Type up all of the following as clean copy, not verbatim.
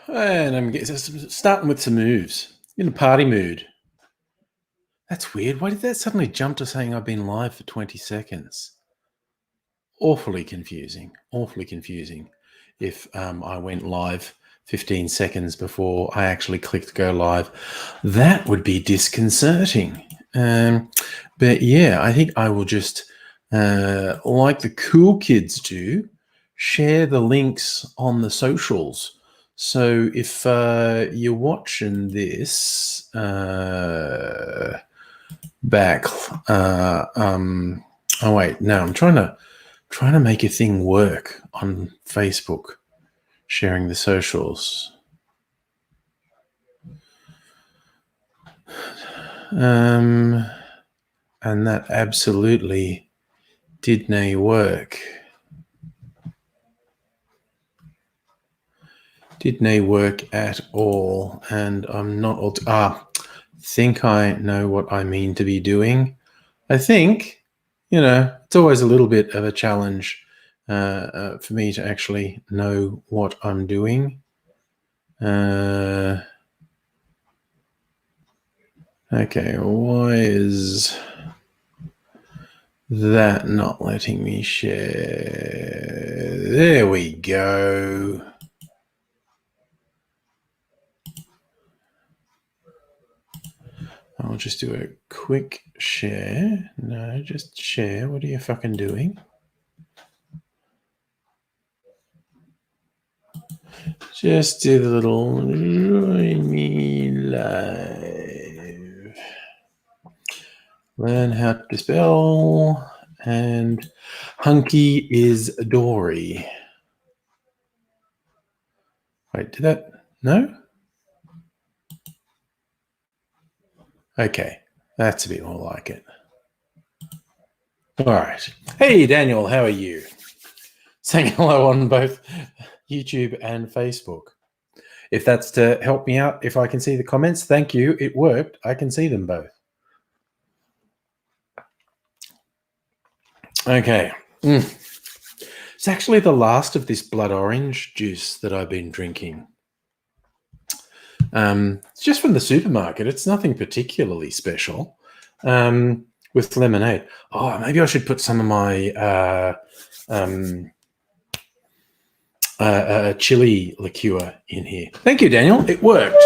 And I'm starting with some moves. In a party mood. That's weird. Why did that suddenly jump to saying I've been live for 20 seconds? Awfully confusing. Awfully confusing. If I went live 15 seconds before I actually clicked go live, that would be disconcerting. But yeah, I think I will just, like the cool kids do, share the links on the socials. So if you're watching this back, oh wait, no, I'm trying to make a thing work on Facebook, sharing the socials. And that absolutely did nae work. Did nae work at all. And I'm not think I know what I mean to be doing. I think, it's always a little bit of a challenge for me to actually know what I'm doing. Okay, why is that not letting me share? There we go. I'll just do a quick share. No, just share. What are you fucking doing? Just do the little join me live. Learn how to spell. And hunky is Dory. Wait, did that? No? Okay, that's a bit more like it. All right. Hey, Daniel, how are you? Saying hello on both YouTube and Facebook. If that's to help me out, if I can see the comments, thank you. It worked. I can see them both. Okay. It's actually the last of this blood orange juice that I've been drinking. It's just from the supermarket. It's nothing particularly special. With lemonade. Oh, maybe I should put some of my chili liqueur in here. Thank you, Daniel. It worked.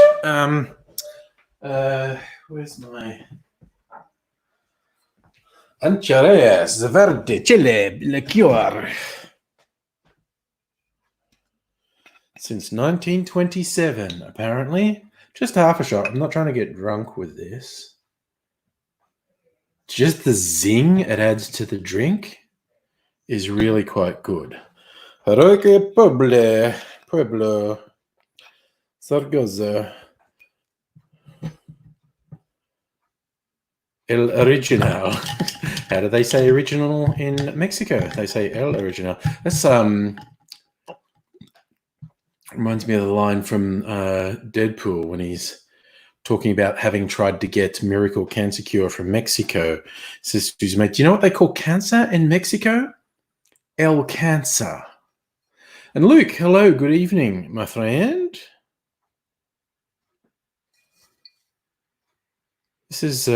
Where's my Anchareas Verde Chili liqueur? Since 1927, apparently. Just half a shot. I'm not trying to get drunk with this. Just the zing it adds to the drink is really quite good. Roque Pueblo, Zaragoza, El Original. How do they say original in Mexico? They say El Original. That's reminds me of the line from Deadpool when he's talking about having tried to get miracle cancer cure from Mexico. Says to his mate, do you know what they call cancer in Mexico? El Cancer. And Luke, hello, good evening, my friend. This is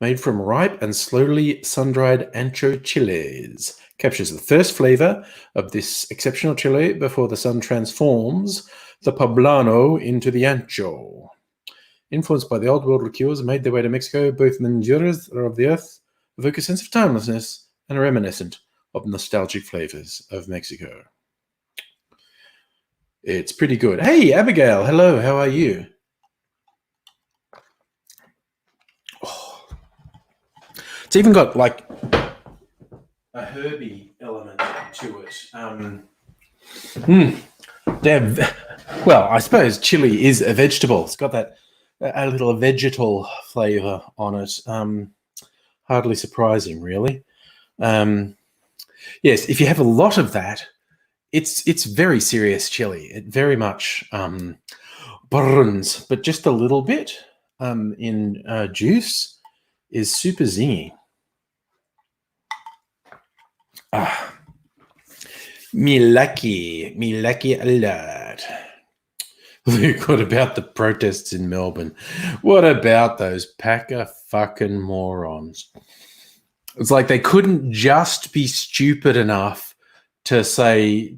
made from ripe and slowly sun-dried ancho chilies. Captures the first flavor of this exceptional chili before the sun transforms the poblano into the ancho. Influenced by the old world liqueurs made their way to Mexico, both manduras of the earth evoke a sense of timelessness and are reminiscent of nostalgic flavors of Mexico. It's pretty good. Hey, Abigail, hello, how are you? Oh. It's even got like a herby element to it. Well, I suppose chili is a vegetable. It's got that a little vegetal flavor on it. Hardly surprising, really. Yes, if you have a lot of that, it's very serious chili. It very much burns, but just a little bit in juice is super zingy. Me lucky Allah. right. Luke, what about the protests in Melbourne? What about those pack of fucking morons? It's like they couldn't just be stupid enough to say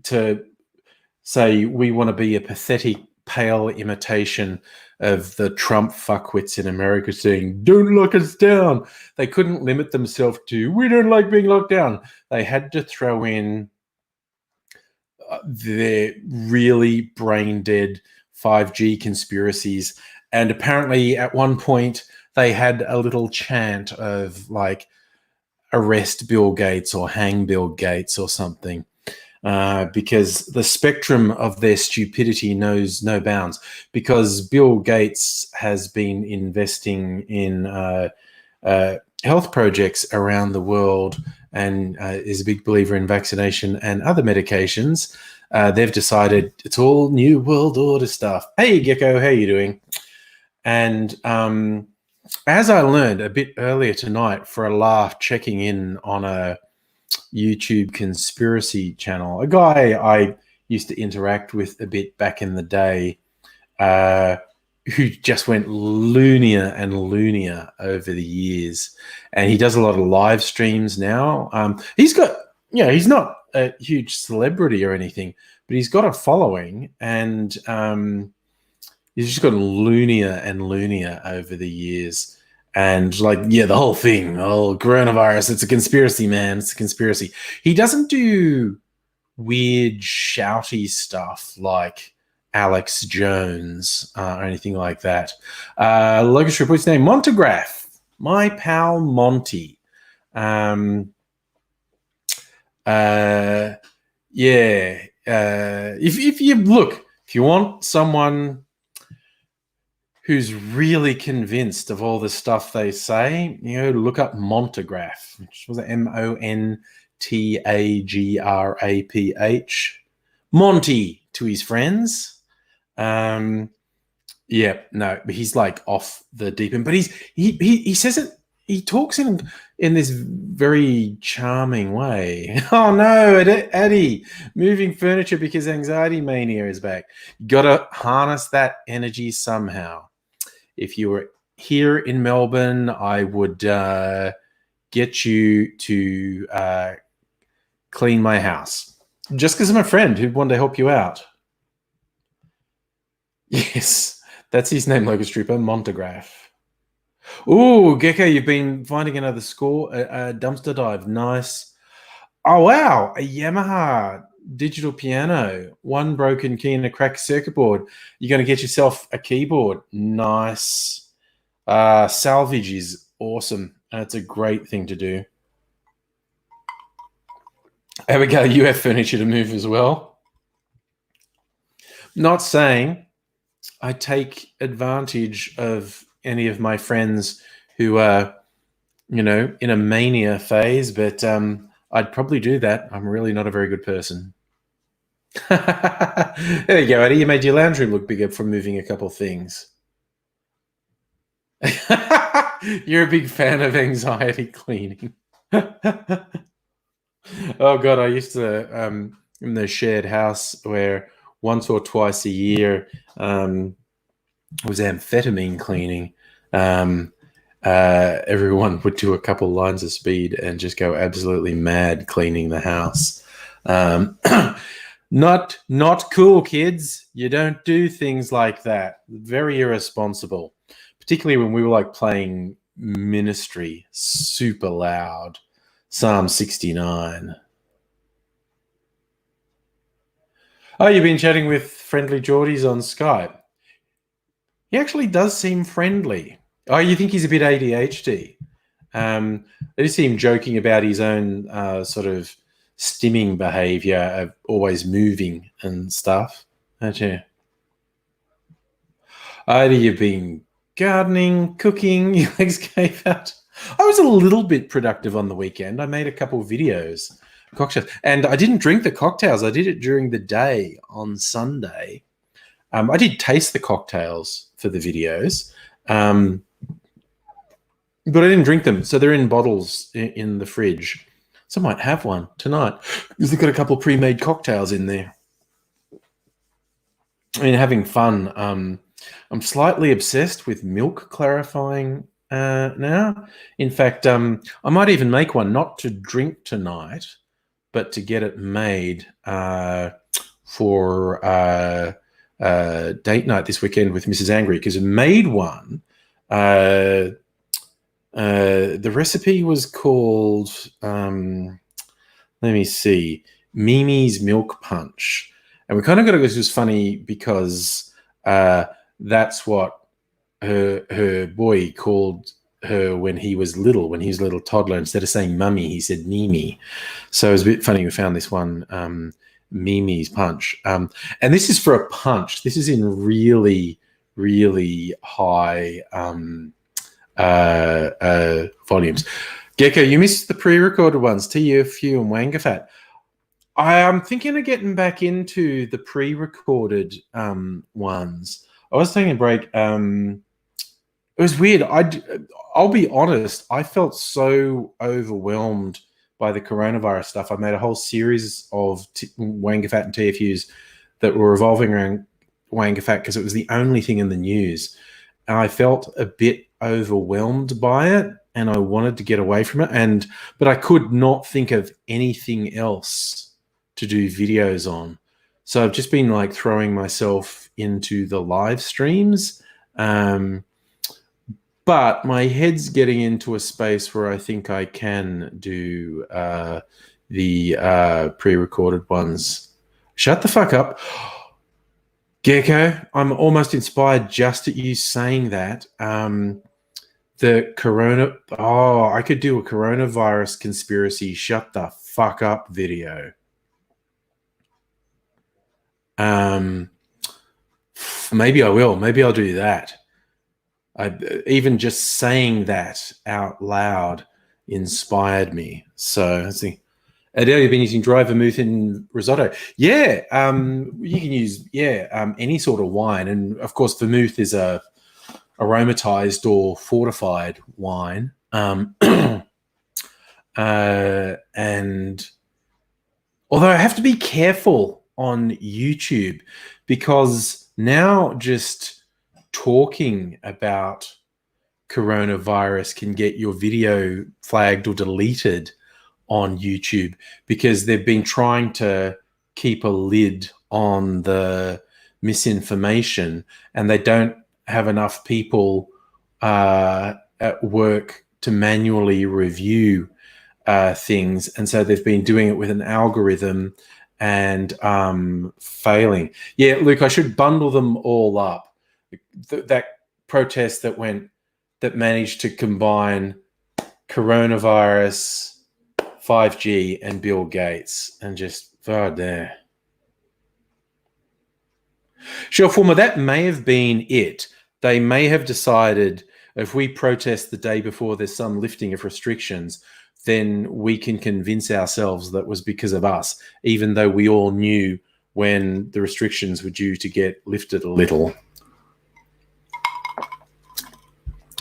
we want to be a pathetic, pale imitation of the Trump fuckwits in America saying, don't lock us down. They couldn't limit themselves to, we don't like being locked down. They had to throw in their really brain-dead 5G conspiracies. And apparently at one point they had a little chant of like, arrest Bill Gates or hang Bill Gates or something. Because the spectrum of their stupidity knows no bounds. Because Bill Gates has been investing in health projects around the world and is a big believer in vaccination and other medications. They've decided it's all New World Order stuff. Hey, Gecko, how you doing? And as I learned a bit earlier tonight for a laugh, checking in on a YouTube conspiracy channel, a guy I used to interact with a bit back in the day, who just went loonier and loonier over the years. And he does a lot of live streams now. He's got, he's not a huge celebrity or anything, but he's got a following, and he's just gotten loonier and loonier over the years. And like, the whole thing, coronavirus, it's a conspiracy, man. It's a conspiracy. He doesn't do weird, shouty stuff like Alex Jones or anything like that. Locust reports name, Montegraph, my pal Monty. If you want someone who's really convinced of all the stuff they say, look up Montegraph, which was Montagraph. Monty to his friends. But he's like off the deep end. But he says it. He talks in this very charming way. Oh no, Eddie, moving furniture because anxiety mania is back. You got to harness that energy somehow. If you were here in Melbourne, I would get you to clean my house. Just because I'm a friend who wanted to help you out. Yes, that's his name, Locust Trooper, Montegraph. Ooh, Gecko, you've been finding another score, a dumpster dive. Nice. Oh, wow, a Yamaha digital piano, one broken key and a cracked circuit board. You're going to get yourself a keyboard. Nice. Salvage is awesome. It's a great thing to do. Abigail, you have furniture to move as well. Not saying I take advantage of any of my friends who are, in a mania phase, but I'd probably do that. I'm really not a very good person. There you go, Eddie. You made your lounge room look bigger from moving a couple things. You're a big fan of anxiety cleaning. Oh God, I used to in the shared house where once or twice a year was amphetamine cleaning. Everyone would do a couple lines of speed and just go absolutely mad cleaning the house. Not cool, kids. You don't do things like that. Very irresponsible, particularly when we were like playing Ministry super loud. Psalm 69. Oh, you've been chatting with Friendly Geordies on Skype. He actually does seem friendly. Oh, you think he's a bit ADHD? I just see him joking about his own sort of stimming behavior of always moving and stuff. Don't you? Either you've been gardening, cooking, your legs gave out. I was a little bit productive on the weekend. I made a couple of videos, cocktails, and I didn't drink the cocktails. I did it during the day on Sunday. I did taste the cocktails for the videos, but I didn't drink them. So they're in bottles in the fridge. So I might have one tonight because they've got a couple of pre-made cocktails in there. having fun. I'm slightly obsessed with milk clarifying now. In fact, I might even make one, not to drink tonight, but to get it made for date night this weekend with Mrs. Angry, because I made one. The recipe was called, let me see, Mimi's Milk Punch. And we kind of got to, this was funny because that's what her boy called her when he was little, when he was a little toddler. Instead of saying mummy, he said Mimi. So it was a bit funny. We found this one, Mimi's Punch. And this is for a punch. This is in really, really high volumes. Gecko, you missed the pre-recorded ones, TFU and Wangafat. I am thinking of getting back into the pre-recorded ones. I was taking a break. It was weird. I'll be honest. I felt so overwhelmed by the coronavirus stuff. I made a whole series of Wangafat and TFUs that were revolving around Wangafat because it was the only thing in the news. And I felt a bit overwhelmed by it, and I wanted to get away from it. But I could not think of anything else to do videos on. So I've just been like throwing myself into the live streams. But my head's getting into a space where I think I can do the pre-recorded ones. Shut the fuck up. Gecko, I'm almost inspired just at you saying that. The I could do a coronavirus conspiracy shut the fuck up video. Maybe I will. Maybe I'll do that. Even just saying that out loud inspired me. So let's see. Adele, you've been using dry vermouth in risotto. Yeah, you can use any sort of wine, and of course, vermouth is a aromatized or fortified wine. And although I have to be careful on YouTube, because now just talking about coronavirus can get your video flagged or deleted on YouTube, because they've been trying to keep a lid on the misinformation, and they don't have enough people at work to manually review things. And so they've been doing it with an algorithm and failing. Yeah, Luke, I should bundle them all up. That protest that managed to combine coronavirus, 5G, and Bill Gates, and just, oh, there. Sure, Former, that may have been it. They may have decided if we protest the day before there's some lifting of restrictions, then we can convince ourselves that was because of us, even though we all knew when the restrictions were due to get lifted a little.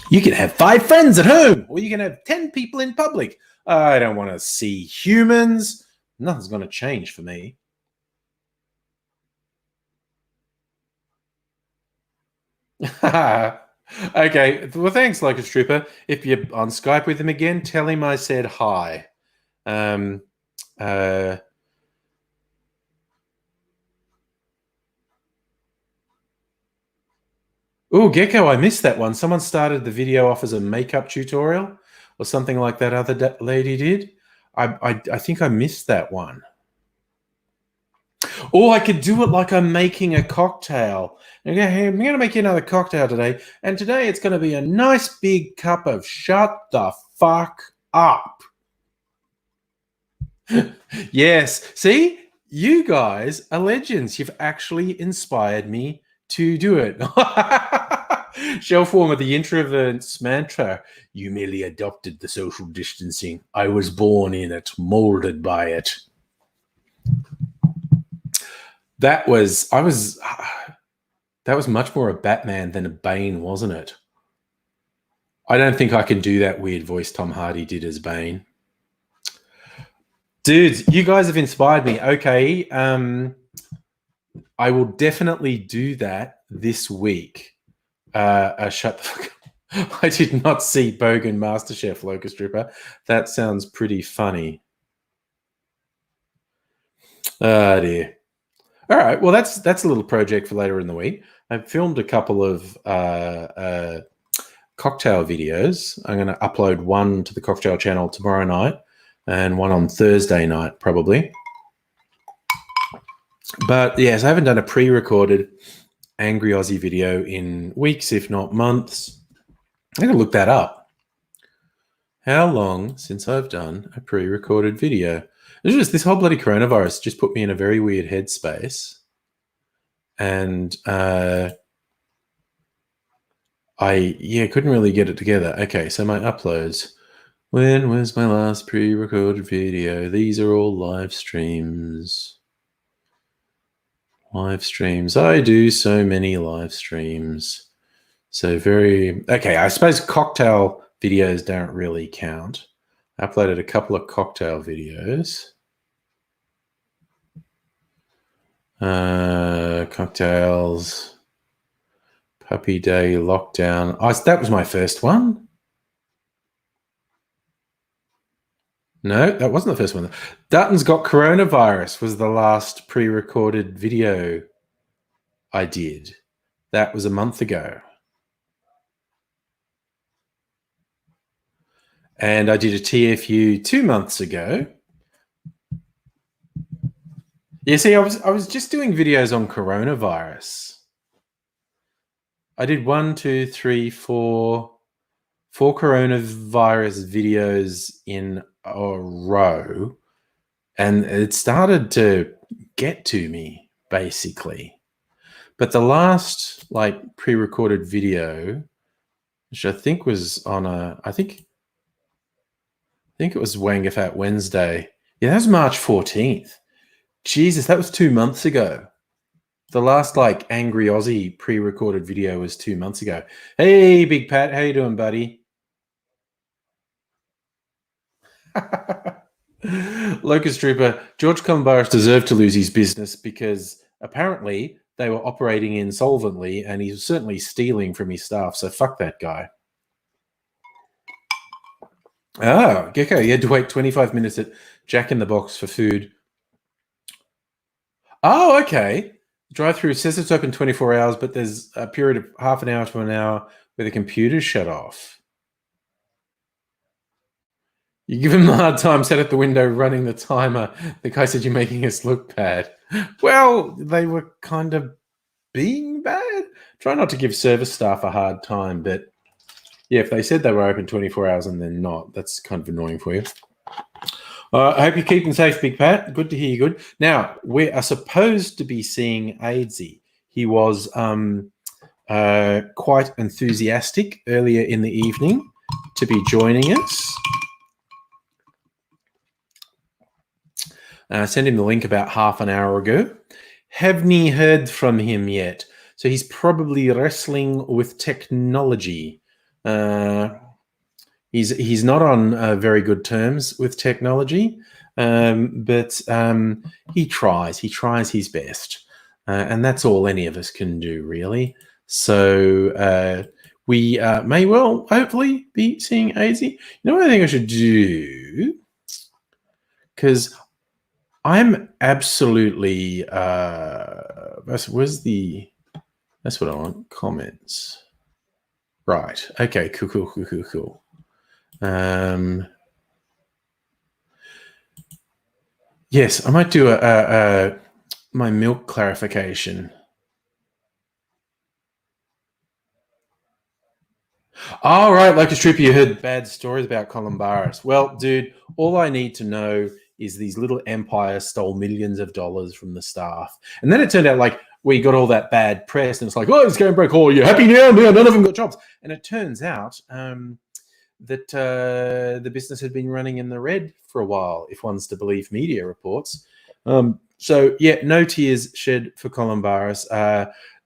You can have 5 friends at home, or you can have 10 people in public. I don't want to see humans. Nothing's going to change for me. Okay. Well, thanks, Locust Trooper. If you're on Skype with him again, tell him I said hi. Oh, Gecko, I missed that one. Someone started the video off as a makeup tutorial or something like that other lady did. I think I missed that one. Or I could do it like I'm making a cocktail. And go, hey, I'm going to make you another cocktail today. And today it's going to be a nice big cup of shut the fuck up. Yes. See, you guys are legends. You've actually inspired me to do it. Shellformer, the introvert's mantra. You merely adopted the social distancing. I was born in it, molded by it. That was much more a Batman than a Bane, wasn't it? I don't think I can do that weird voice Tom Hardy did as Bane. Dudes, you guys have inspired me. Okay. I will definitely do that this week. Shut the fuck up. I did not see Bogan MasterChef, Locust Ripper. That sounds pretty funny. Oh, dear. All right. Well, that's a little project for later in the week. I've filmed a couple of cocktail videos. I'm going to upload one to the cocktail channel tomorrow night and one on Thursday night, probably. But yes, I haven't done a pre-recorded Angry Aussie video in weeks, if not months. I'm going to look that up. How long since I've done a pre-recorded video? It's just this whole bloody coronavirus just put me in a very weird headspace. And I couldn't really get it together. Okay, so my uploads. When was my last pre-recorded video? These are all live streams. Live streams. I do so many live streams. So okay, I suppose cocktail videos don't really count. I uploaded a couple of cocktail videos. Cocktails. Puppy Day Lockdown. Oh, that was my first one. No, that wasn't the first one. Dutton's Got Coronavirus was the last pre-recorded video I did. That was a month ago. And I did a TFU 2 months ago. Yeah, see, I was just doing videos on coronavirus. I did 1, 2, 3, 4 coronavirus videos in a row, and it started to get to me, basically. But the last pre-recorded video, which I think was on I think it was Wanga Fat Wednesday. Yeah, that was March 14th. Jesus, that was 2 months ago. The last Angry Aussie pre-recorded video was 2 months ago. Hey, Big Pat, how you doing, buddy? Locust Trooper, George Columbaris deserved to lose his business because apparently they were operating insolvently and he's certainly stealing from his staff, so fuck that guy. Oh, Gecko, you had to wait 25 minutes at Jack in the Box for food. Oh, okay. Drive-through says it's open 24 hours, but there's a period of half an hour to an hour where the computer's shut off. You give him a hard time, sat at the window running the timer. The guy said, you're making us look bad. Well, they were kind of being bad. Try not to give service staff a hard time, but yeah, if they said they were open 24 hours and they're not, that's kind of annoying for you. I hope you're keeping safe, Big Pat. Good to hear you good. Now, we are supposed to be seeing Aidsy. He was quite enthusiastic earlier in the evening to be joining us. Sent him the link about half an hour ago. Haven't heard from him yet. So he's probably wrestling with technology. He's not on very good terms with technology, but he tries. He tries his best, and that's all any of us can do, really. So we may well, hopefully, be seeing AZ. You know what I think I should do? Because I'm absolutely. That's what I want. Comments. Right. Okay. Cool. Yes, I might do my milk clarification. All right, Locust Trooper, you heard bad stories about Columbaris. Well, dude, all I need to know is these little empires stole millions of dollars from the staff. And then it turned out we got all that bad press and it's like, oh, it's going broke. Oh, you're happy now? No, none of them got jobs. And it turns out that the business had been running in the red for a while, if one's to believe media reports. So, yeah, no tears shed for Columbaris.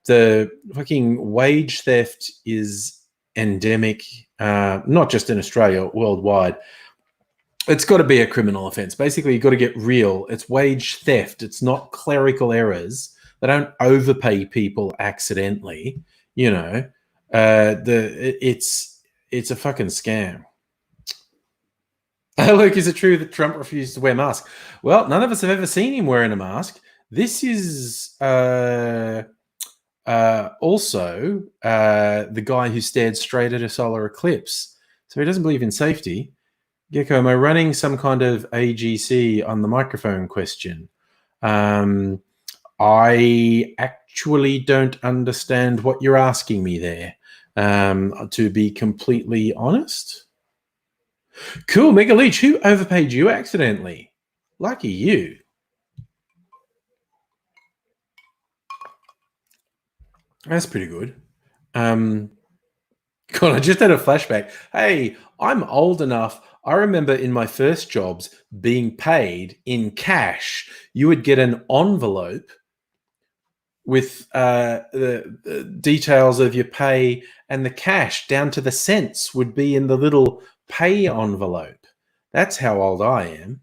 The fucking wage theft is endemic, not just in Australia, worldwide. It's got to be a criminal offence. Basically, you've got to get real. It's wage theft. It's not clerical errors They don't overpay people accidentally. You know, it's a fucking scam. Luke, is it true that Trump refused to wear masks? Well, none of us have ever seen him wearing a mask. This is also the guy who stared straight at a solar eclipse. So he doesn't believe in safety. Gecko, am I running some kind of AGC on the microphone question? I actually don't understand what you're asking me there, to be completely honest. Cool, Mega Leech, who overpaid you accidentally? Lucky you. That's pretty good. God, I just had a flashback. Hey, I'm old enough. I remember in my first jobs being paid in cash. You would get an envelope with the details of your pay, and the cash down to the cents would be in the little pay envelope. That's how old I am.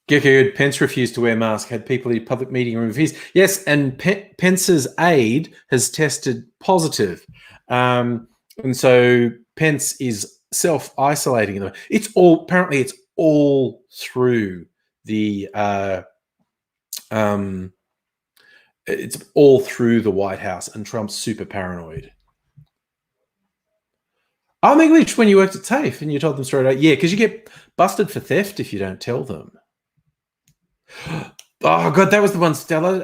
Gecko, Pence refused to wear a mask, had people in public meeting room refuse. Yes, and Pence's aide has tested positive. And so Pence is self-isolating. It's all through the it's all through the White House, and Trump's super paranoid. I'm English when you worked at TAFE and you told them straight out. Yeah, because you get busted for theft if you don't tell them. Oh god, that was the one, Stella.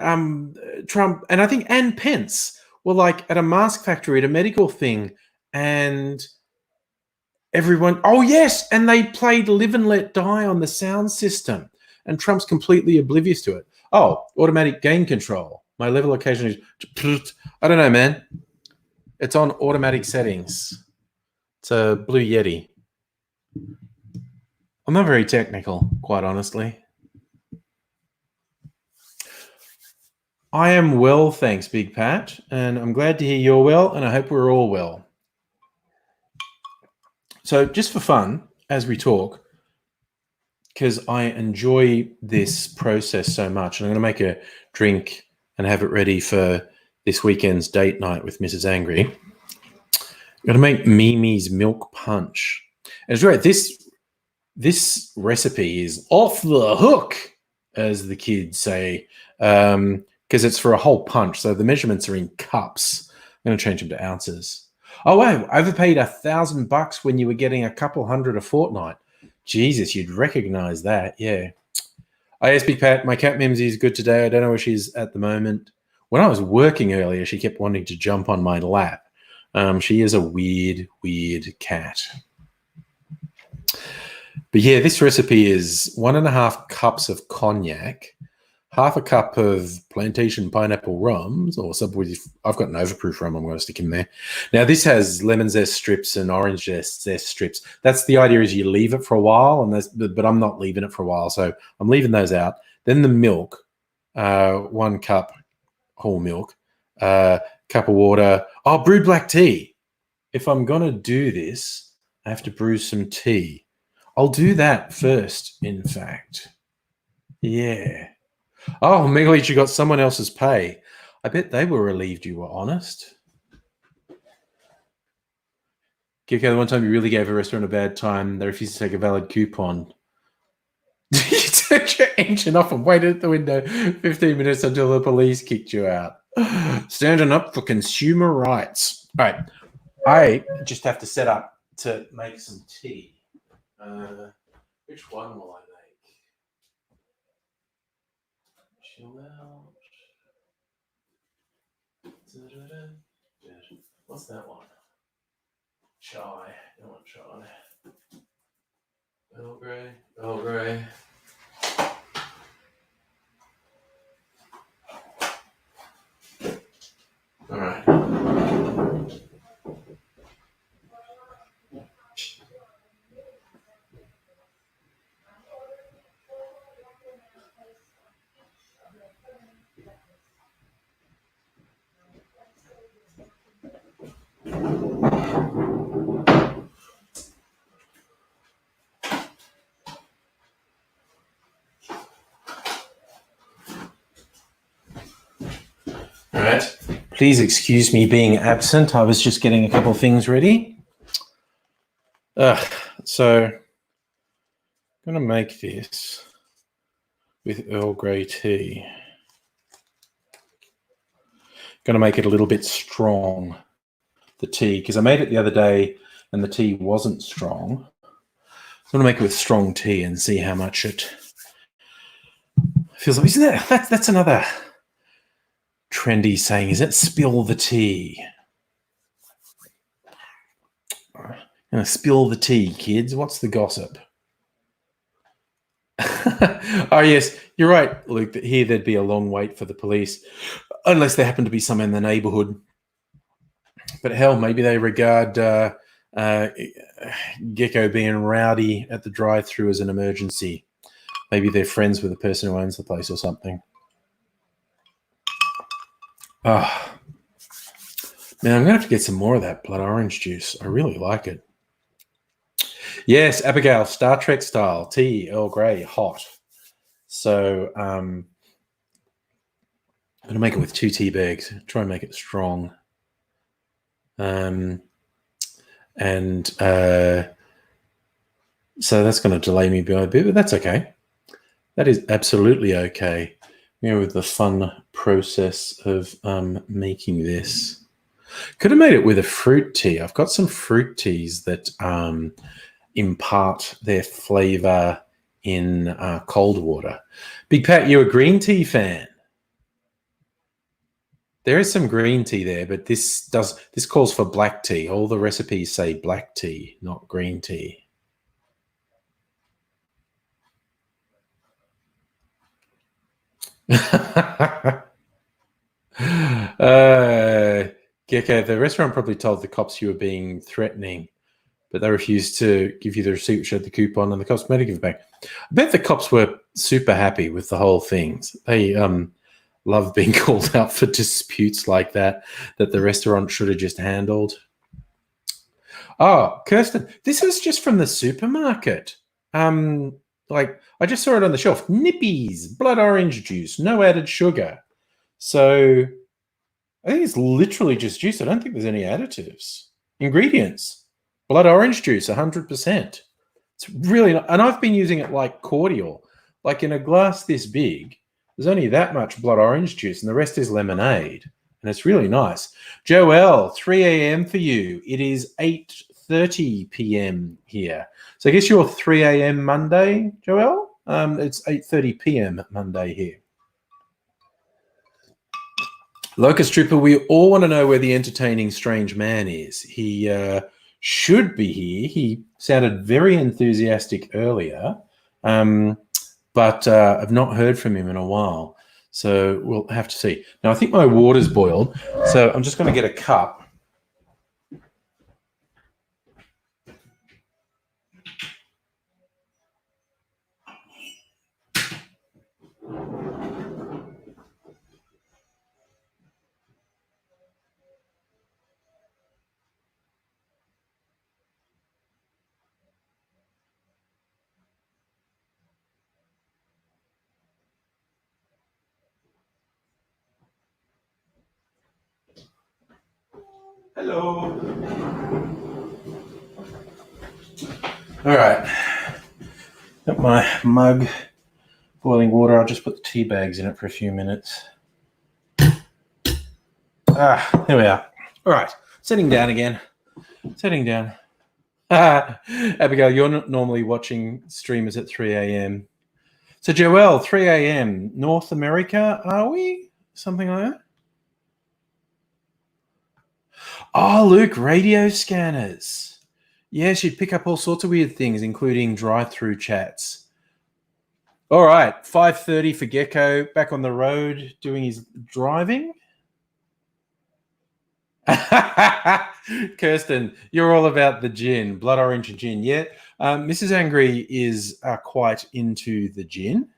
Trump and I think and Pence were like at a mask factory at a medical thing, and everyone. Oh yes, and they played "Live and Let Die" on the sound system, and Trump's completely oblivious to it. Oh, automatic gain control. My level occasion is. I don't know, man. It's on automatic settings. It's a Blue Yeti. I'm not very technical, quite honestly. I am well, thanks, Big Pat, and I'm glad to hear you're well, and I hope we're all well. So, just for fun, as we talk, because I enjoy this process so much, and I'm going to make a drink and have it ready for this weekend's date night with Mrs. Angry. I'm going to make Mimi's milk punch. And it's great. This recipe is off the hook, as the kids say, because it's for a whole punch. So the measurements are in cups. I'm going to change them to ounces. Oh, wow. Overpaid $1,000 when you were getting a couple hundred a fortnight. Jesus, you'd recognize that. Yeah. Oh, yes, Big Pat. My cat Mimsy is good today. I don't know where she's at the moment. When I was working earlier, she kept wanting to jump on my lap. She is a weird, weird cat. But yeah, this recipe is 1.5 cups of cognac, half a cup of plantation pineapple rums, or I've got an overproof rum I'm going to stick in there. Now, this has lemon zest strips and orange zest strips. That's the idea, is you leave it for a while, but I'm not leaving it for a while, so I'm leaving those out. Then the milk, 1 cup whole milk, cup of water. Oh, brewed black tea. If I'm going to do this, I have to brew some tea. I'll do that first, in fact. Yeah. Oh, Megalith, you got someone else's pay. I bet they were relieved you were honest. Kiko, the one time you really gave a restaurant a bad time, they refused to take a valid coupon. You turned your engine off and waited at the window 15 minutes until the police kicked you out. Standing up for consumer rights. All right. I just have to set up to make some tea. Which one will I make? Chill out. What's that one? Chai. I want chai. Earl Grey. Earl Grey. All right. All right. Please excuse me being absent. I was just getting a couple of things ready. So I'm going to make this with Earl Grey tea. Going to make it a little bit strong, the tea, because I made it the other day and the tea wasn't strong. I'm going to make it with strong tea and see how much it feels like. Isn't that's another trendy saying, is it? Spill the tea. Spill the tea, kids. What's the gossip? Oh, yes, you're right, Luke. Here there'd be a long wait for the police, unless there happened to be some in the neighbourhood. But hell, maybe they regard Gecko being rowdy at the drive-thru as an emergency. Maybe they're friends with the person who owns the place or something. Man, I'm going to have to get some more of that blood orange juice. I really like it. Yes, Abigail, Star Trek style, tea, Earl Grey, hot. So I'm going to make it with 2 tea bags. Try and make it strong. So that's going to delay me by a bit, but that's okay. That is absolutely okay. With the fun process of making this. Could have made it with a fruit tea. I've got some fruit teas that impart their flavour in cold water. Big Pat, you a green tea fan? There is some green tea there, but this calls for black tea. All the recipes say black tea, not green tea. Gecko, the restaurant probably told the cops you were being threatening, but they refused to give you the receipt, showed the coupon, and the cops made it give it back. I bet the cops were super happy with the whole thing. They love being called out for disputes like that the restaurant should have just handled. Oh, Kirsten, this is just from the supermarket. Like, I just saw it on the shelf. Nippies, blood orange juice, no added sugar. So I think it's literally just juice. I don't think there's any additives. Ingredients, blood orange juice, 100%. It's really not, and I've been using it like cordial. Like in a glass this big, there's only that much blood orange juice and the rest is lemonade. And it's really nice. Joelle, 3 a.m. for you. It is 8:30 p.m. here. So I guess you're 3 a.m. Monday, Joelle? It's 8:30 p.m. Monday here. Locust Trooper, we all want to know where the entertaining strange man is. He should be here. He sounded very enthusiastic earlier, but I've not heard from him in a while. So we'll have to see. Now, I think my water's boiled, so I'm just going to get a cup. Hello. All right. Got my mug, boiling water. I'll just put the tea bags in it for a few minutes. Here we are. All right. Sitting down again. Sitting down. Abigail, you're not normally watching streamers at 3 a.m. So, Joelle, 3 a.m. North America, are we? Something like that? Oh, Luke, radio scanners. Yeah, she'd pick up all sorts of weird things, including drive-through chats. All right, 5:30 for Gecko, back on the road doing his driving. Kirsten, you're all about the gin, blood orange and gin. Yeah, Mrs. Angry is quite into the gin.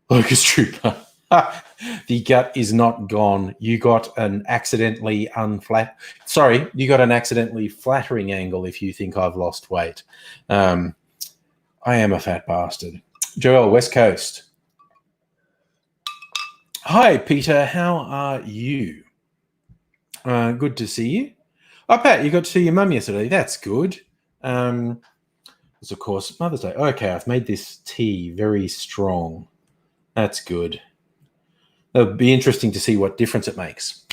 Locust Trooper. The gut is not gone. You got an accidentally you got an accidentally flattering angle if you think I've lost weight. I am a fat bastard. Joel, West Coast. Hi, Peter. How are you? Good to see you. Oh, Pat, you got to see your mum yesterday. That's good. It was, of course, Mother's Day. Okay, I've made this tea very strong. That's good. It'll be interesting to see what difference it makes.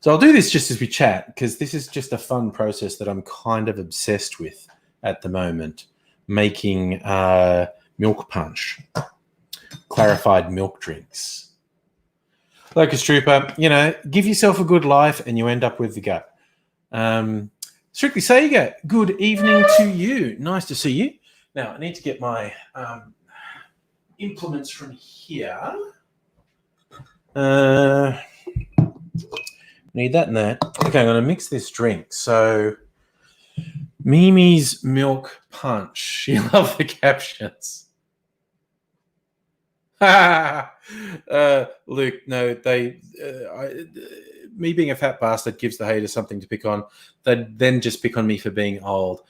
So I'll do this just as we chat, because this is just a fun process that I'm kind of obsessed with at the moment, making milk punch, clarified milk drinks. Locust Trooper, give yourself a good life and you end up with the gut. Strictly Sega, good evening to you. Nice to see you. Now, I need to get my implements from here. Need that and that. Okay, I'm going to mix this drink. So, Mimi's Milk Punch. You love the captions. Luke, no, me being a fat bastard gives the haters something to pick on. They then just pick on me for being old.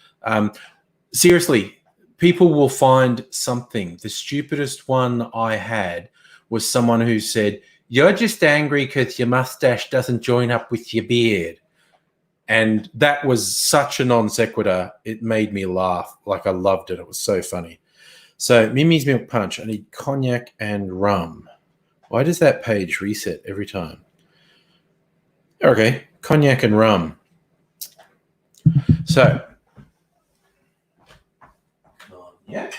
Seriously, people will find something. The stupidest one I had was someone who said, "You're just angry because your mustache doesn't join up with your beard." And that was such a non sequitur. It made me laugh. Like, I loved it. It was so funny. So, Mimi's Milk Punch. I need cognac and rum. Why does that page reset every time? Okay, cognac and rum. So, cognac.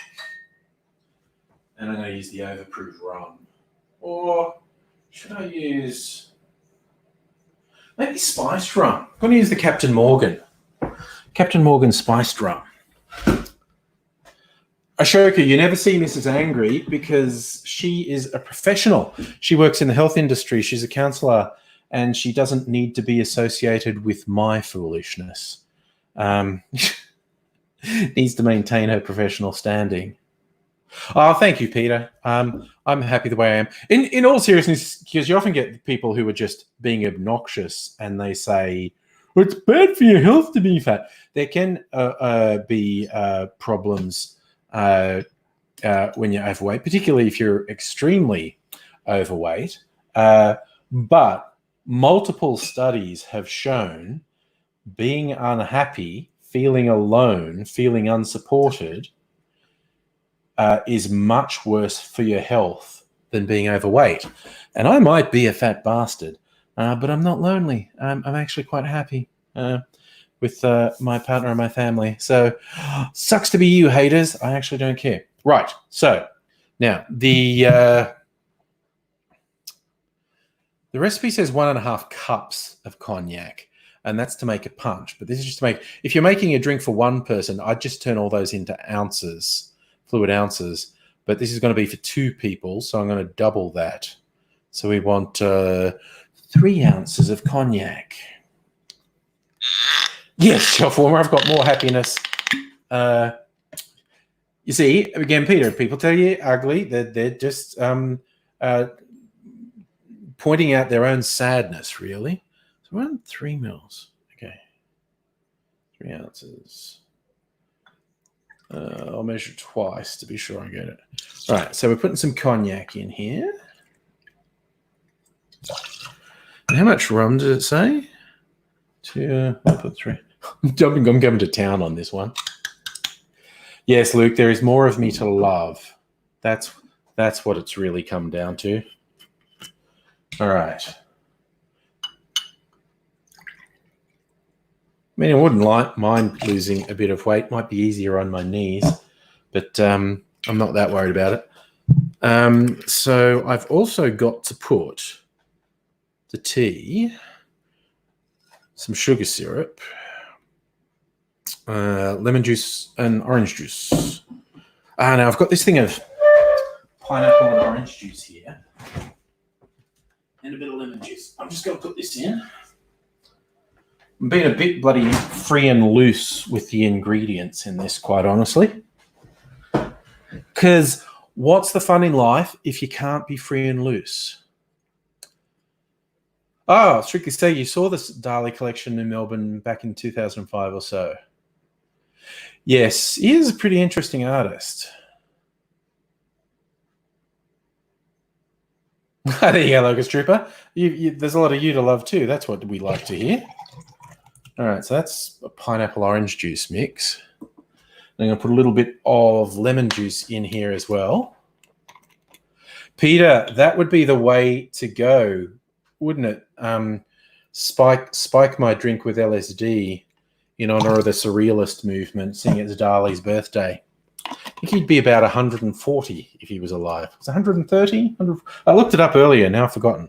And I'm going to use the overproof rum. Or should I use maybe spiced rum? I'm going to use the Captain Morgan. Captain Morgan spiced rum. Ashoka, you never see Mrs. Angry because she is a professional. She works in the health industry. She's a counsellor, and she doesn't need to be associated with my foolishness. Needs to maintain her professional standing. Oh, thank you, Peter. I'm happy the way I am. In all seriousness, because you often get people who are just being obnoxious and they say, well, it's bad for your health to be fat. There can be problems when you're overweight, particularly if you're extremely overweight. But multiple studies have shown being unhappy, feeling alone, feeling unsupported is much worse for your health than being overweight. And I might be a fat bastard, but I'm not lonely. I'm actually quite happy with my partner and my family. So, sucks to be you, haters. I actually don't care. Right. So, now the recipe says 1.5 cups of cognac, and that's to make a punch. But this is just to make, if you're making a drink for one person, I'd just turn all those into ounces, fluid ounces. But this is going to be for 2 people, so I'm going to double that. So we want 3 ounces of cognac. Yes, shelf warmer. I've got more happiness. You see, again, Peter, people tell you ugly. They're just pointing out their own sadness, really. So around 3 mils. Okay. 3 ounces. I'll measure twice to be sure I get it. All right, so we're putting some cognac in here. And how much rum did it say? 2, I'll put 3. I'm going to town on this one. Yes, Luke, there is more of me to love. That's what it's really come down to. All right. I mean, I wouldn't mind losing a bit of weight. Might be easier on my knees, but I'm not that worried about it. So I've also got to put the tea, some sugar syrup, lemon juice, and orange juice. Now I've got this thing of pineapple and orange juice here, and a bit of lemon juice. I'm just going to put this in. I'm being a bit bloody free and loose with the ingredients in this, quite honestly. Because what's the fun in life if you can't be free and loose? Oh, Strictly Say, you saw this Dali collection in Melbourne back in 2005 or so. Yes, he is a pretty interesting artist. There you go, Locust Trooper. There's a lot of you to love too. That's what we like to hear. All right, so that's a pineapple orange juice mix. I'm going to put a little bit of lemon juice in here as well. Peter, that would be the way to go, wouldn't it? Spike my drink with LSD in honor of the surrealist movement, seeing it's Dali's birthday. I think he'd be about 140 if he was alive. It's 130? I looked it up earlier, now I've forgotten.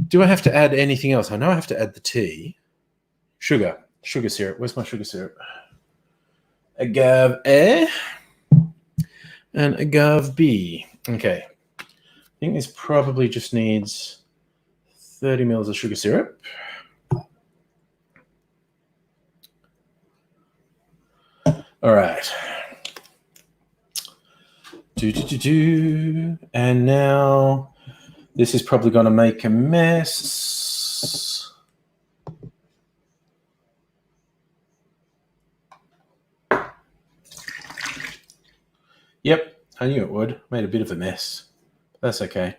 Do I have to add anything else? I know I have to add the tea. Sugar syrup. Where's my sugar syrup? Agave A and agave B. Okay. I think this probably just needs 30 mils of sugar syrup. All right. And now this is probably going to make a mess. Yep, I knew it would. Made a bit of a mess. That's okay.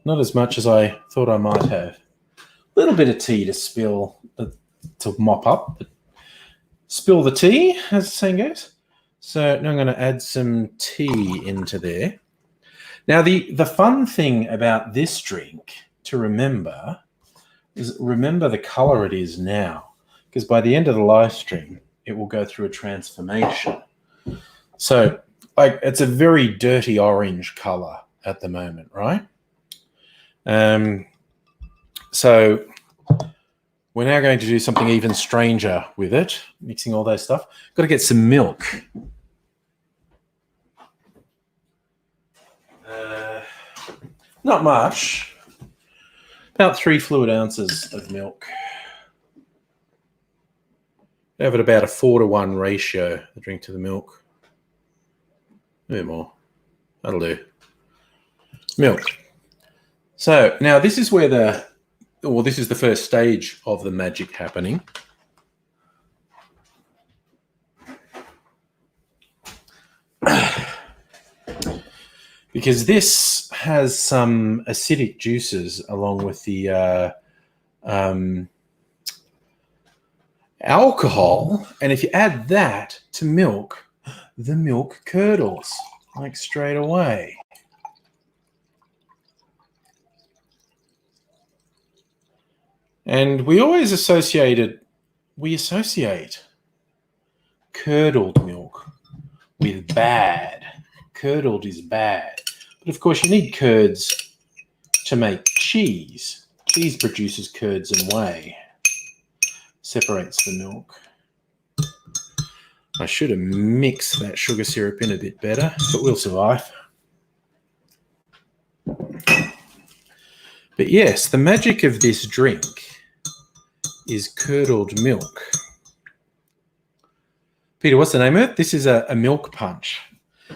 Not as much as I thought I might have. A little bit of tea to spill, to mop up. But spill the tea, as the saying goes. So now I'm going to add some tea into there. Now, the fun thing about this drink to remember is remember the color it is now. Because by the end of the live stream, it will go through a transformation. So, like, it's a very dirty orange color at the moment, right? So we're now going to do something even stranger with it, mixing all those stuff. Got to get some milk. Not much. About 3 fluid ounces of milk. Have it about a 4-to-1 ratio, the drink to the milk. A bit more. That'll do. Milk. So now this is where this is the first stage of the magic happening. Because this has some acidic juices along with the alcohol. And if you add that to milk, the milk curdles, like straight away. And we always associate curdled milk with bad. Curdled is bad. But of course, you need curds to make cheese. Cheese produces curds and whey. Separates the milk. I should have mixed that sugar syrup in a bit better, but we'll survive. But yes, the magic of this drink is curdled milk. Peter, what's the name of it? This is a milk punch.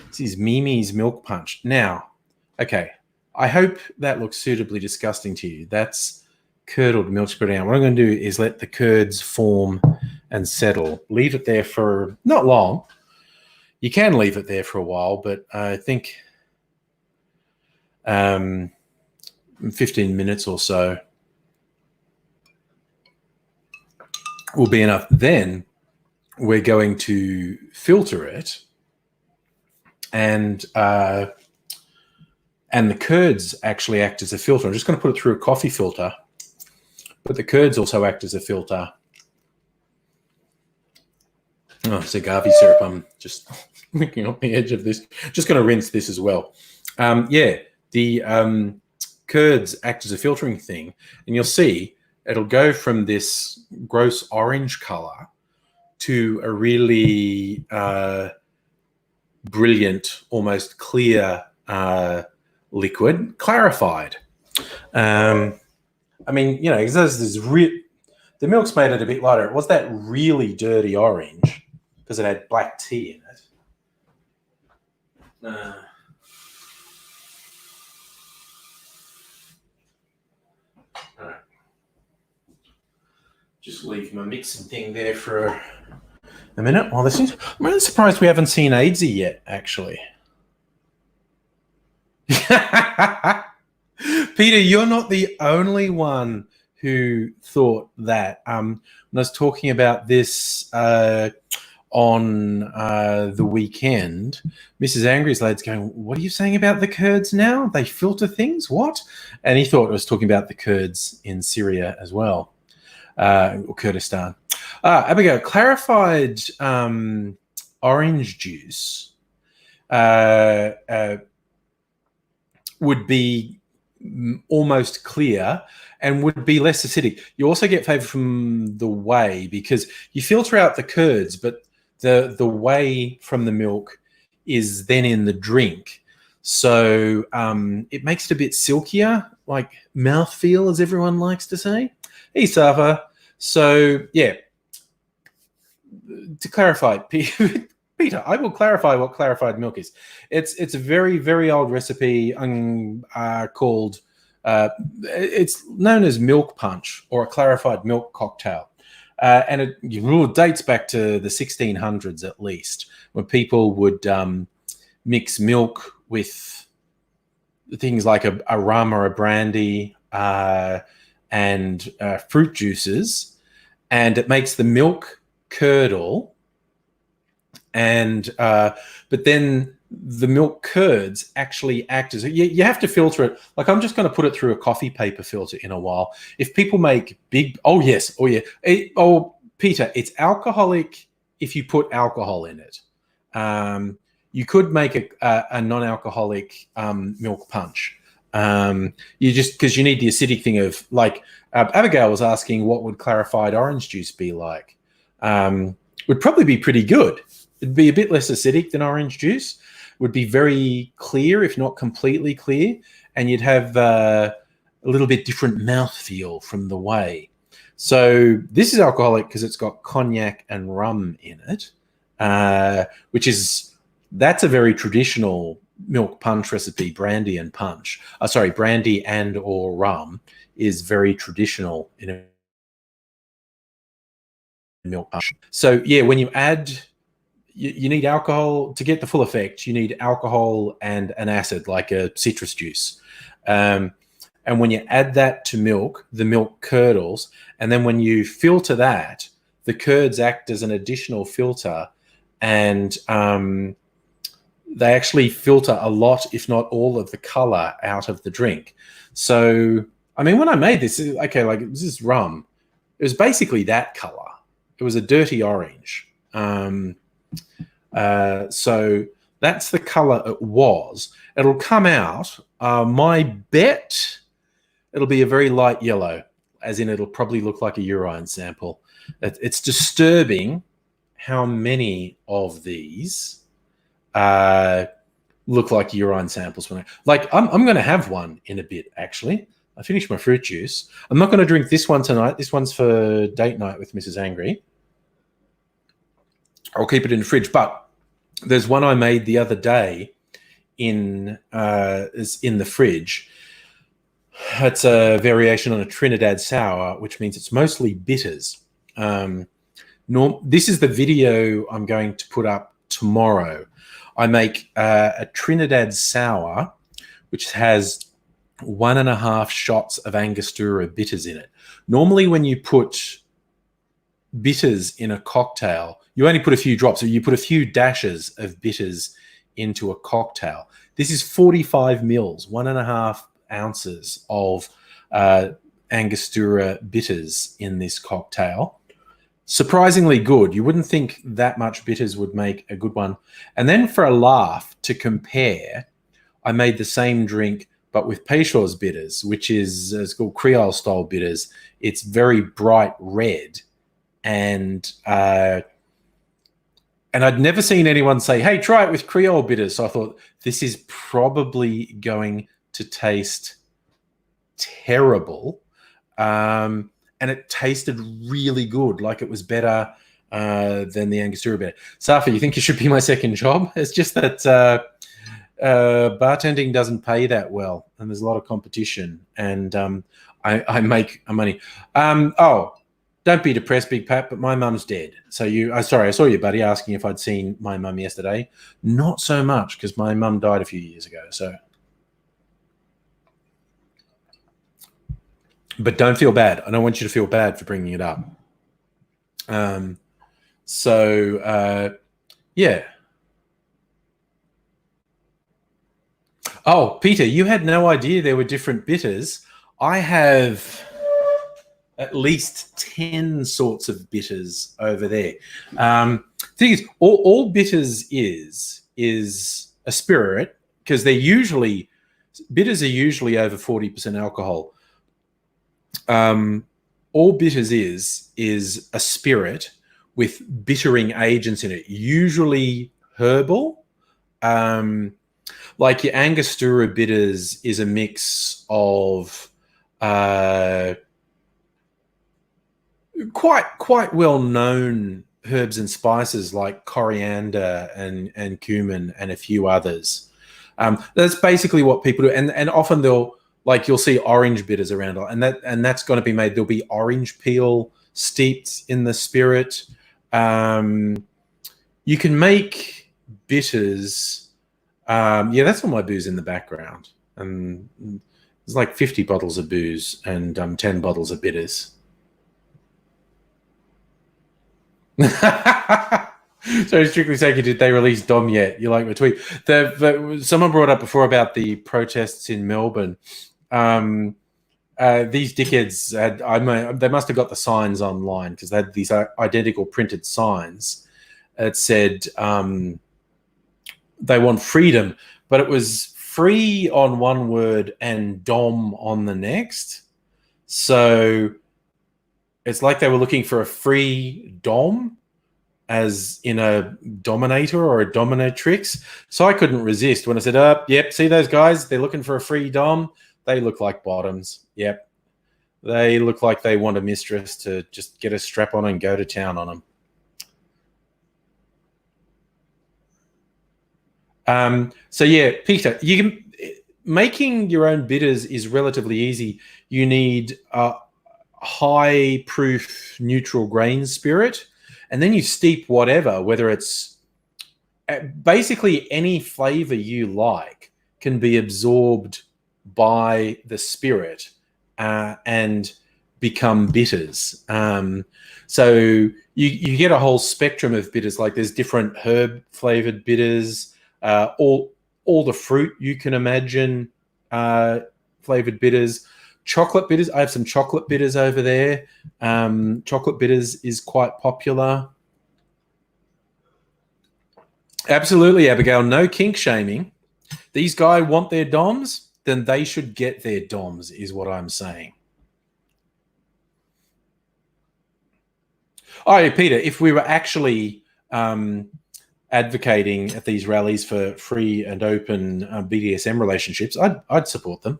This is Mimi's milk punch. Now, okay, I hope that looks suitably disgusting to you. That's curdled milk spread out. What I'm going to do is let the curds form and settle. Leave it there for not long. You can leave it there for a while, but I think 15 minutes or so will be enough. Then we're going to filter it, and the curds actually act as a filter. I'm just going to put it through a coffee filter, but the curds also act as a filter. Oh, it's agave syrup. I'm just looking on the edge of this. Just going to rinse this as well. The curds act as a filtering thing, and you'll see it'll go from this gross orange color to a really brilliant, almost clear liquid, clarified. I mean, you know, because the milk's made it a bit lighter. It was that really dirty orange because it had black tea in it. All right. Just leave my mixing thing there for a minute while this is. I'm really surprised we haven't seen Aidsy yet, actually. Peter, you're not the only one who thought that. When I was talking about this on the weekend, Mrs. Angry's lad's going, "What are you saying about the Kurds now? They filter things? What?" And he thought I was talking about the Kurds in Syria as well, or Kurdistan. Abigail, clarified orange juice would be almost clear and would be less acidic. You also get flavor from the whey because you filter out the curds, but the whey from the milk is then in the drink. So it makes it a bit silkier, like mouthfeel, as everyone likes to say. Hey, Sava. So, yeah, to clarify, Peter, I will clarify what clarified milk is. It's a very, very old recipe called, it's known as milk punch or a clarified milk cocktail. And it dates back to the 1600s at least, when people would mix milk with things like a rum or a brandy and fruit juices, and it makes the milk curdle. And but then the milk curds actually act as you have to filter it. Like I'm just going to put it through a coffee paper filter in a while. If people make big, Peter, it's alcoholic if you put alcohol in it. You could make a non-alcoholic milk punch. You just because you need the acidic thing of like Abigail was asking, what would clarified orange juice be like? Would probably be pretty good. It'd be a bit less acidic than orange juice. Would be very clear, if not completely clear, and you'd have a little bit different mouthfeel from the whey. So this is alcoholic because it's got cognac and rum in it, that's a very traditional milk punch recipe. Brandy and punch. Brandy and or rum is very traditional in a milk punch. So yeah, when you add, you need alcohol to get the full effect. You need alcohol and an acid like a citrus juice. And when you add that to milk, the milk curdles. And then when you filter that, the curds act as an additional filter, and they actually filter a lot, if not all, of the color out of the drink. So, I mean, when I made this, this is rum. It was basically that color. It was a dirty orange. So that's the color it was. It'll come out. My bet, it'll be a very light yellow, as in it'll probably look like a urine sample. It's disturbing how many of these look like urine samples. I'm going to have one in a bit, actually. I finished my fruit juice. I'm not going to drink this one tonight. This one's for date night with Mrs. Angry. I'll keep it in the fridge. But there's one I made the other day is in the fridge. It's a variation on a Trinidad sour, which means it's mostly bitters. This is the video I'm going to put up tomorrow. I make a Trinidad sour, which has 1.5 shots of Angostura bitters in it. Normally, when you put bitters in a cocktail, you only put a few drops, or you put a few dashes of bitters into a cocktail. This is 45 mils, 1.5 ounces of Angostura bitters in this cocktail. Surprisingly good. You wouldn't think that much bitters would make a good one. And then for a laugh, to compare, I made the same drink, but with Peychaud's bitters, which is it's called Creole style bitters. It's very bright red. And I'd never seen anyone say, hey, try it with Creole bitters. So I thought, this is probably going to taste terrible. And it tasted really good, like it was better than the Angostura bitter. Safa, you think it should be my second job? It's just that bartending doesn't pay that well, and there's a lot of competition, and I make money. Don't be depressed, Big Pat, but my mum's dead. So I saw you, buddy, asking if I'd seen my mum yesterday. Not so much, because my mum died a few years ago. So But don't feel bad. I don't want you to feel bad for bringing it up. Yeah. Oh, Peter, you had no idea there were different bitters. I have at least 10 sorts of bitters over there. Thing is, all bitters is a spirit, because bitters are usually over 40% alcohol. All bitters is a spirit with bittering agents in it, usually herbal. Like your Angostura bitters is a mix of quite well known herbs and spices like coriander and cumin and a few others. That's basically what people do, and often you'll see orange bitters around, and that's going to be made. There'll be orange peel steeped in the spirit. You can make bitters. That's all my booze in the background, and there's like 50 bottles of booze and 10 bottles of bitters. So strictly speaking, did they release Dom yet? You like my tweet? Someone brought up before about the protests in Melbourne. These dickheads they must have got the signs online, because they had these identical printed signs that said they want freedom, but it was free on one word and dom on the next. So it's like they were looking for a free dom, as in a dominator or a dominatrix. So I couldn't resist when I said, yep, see those guys? They're looking for a free dom. They look like bottoms. Yep. They look like they want a mistress to just get a strap on and go to town on them. Peter, making your own bitters is relatively easy. You need high proof neutral grain spirit, and then you steep whatever, whether it's basically any flavor you like can be absorbed by the spirit and become bitters. So you get a whole spectrum of bitters. Like there's different herb flavored bitters, all the fruit you can imagine flavored bitters. Chocolate bitters. I have some chocolate bitters over there. Chocolate bitters is quite popular. Absolutely, Abigail. No kink shaming. These guys want their DOMs, then they should get their DOMs, is what I'm saying. Oh, Peter, if we were actually advocating at these rallies for free and open BDSM relationships, I'd support them.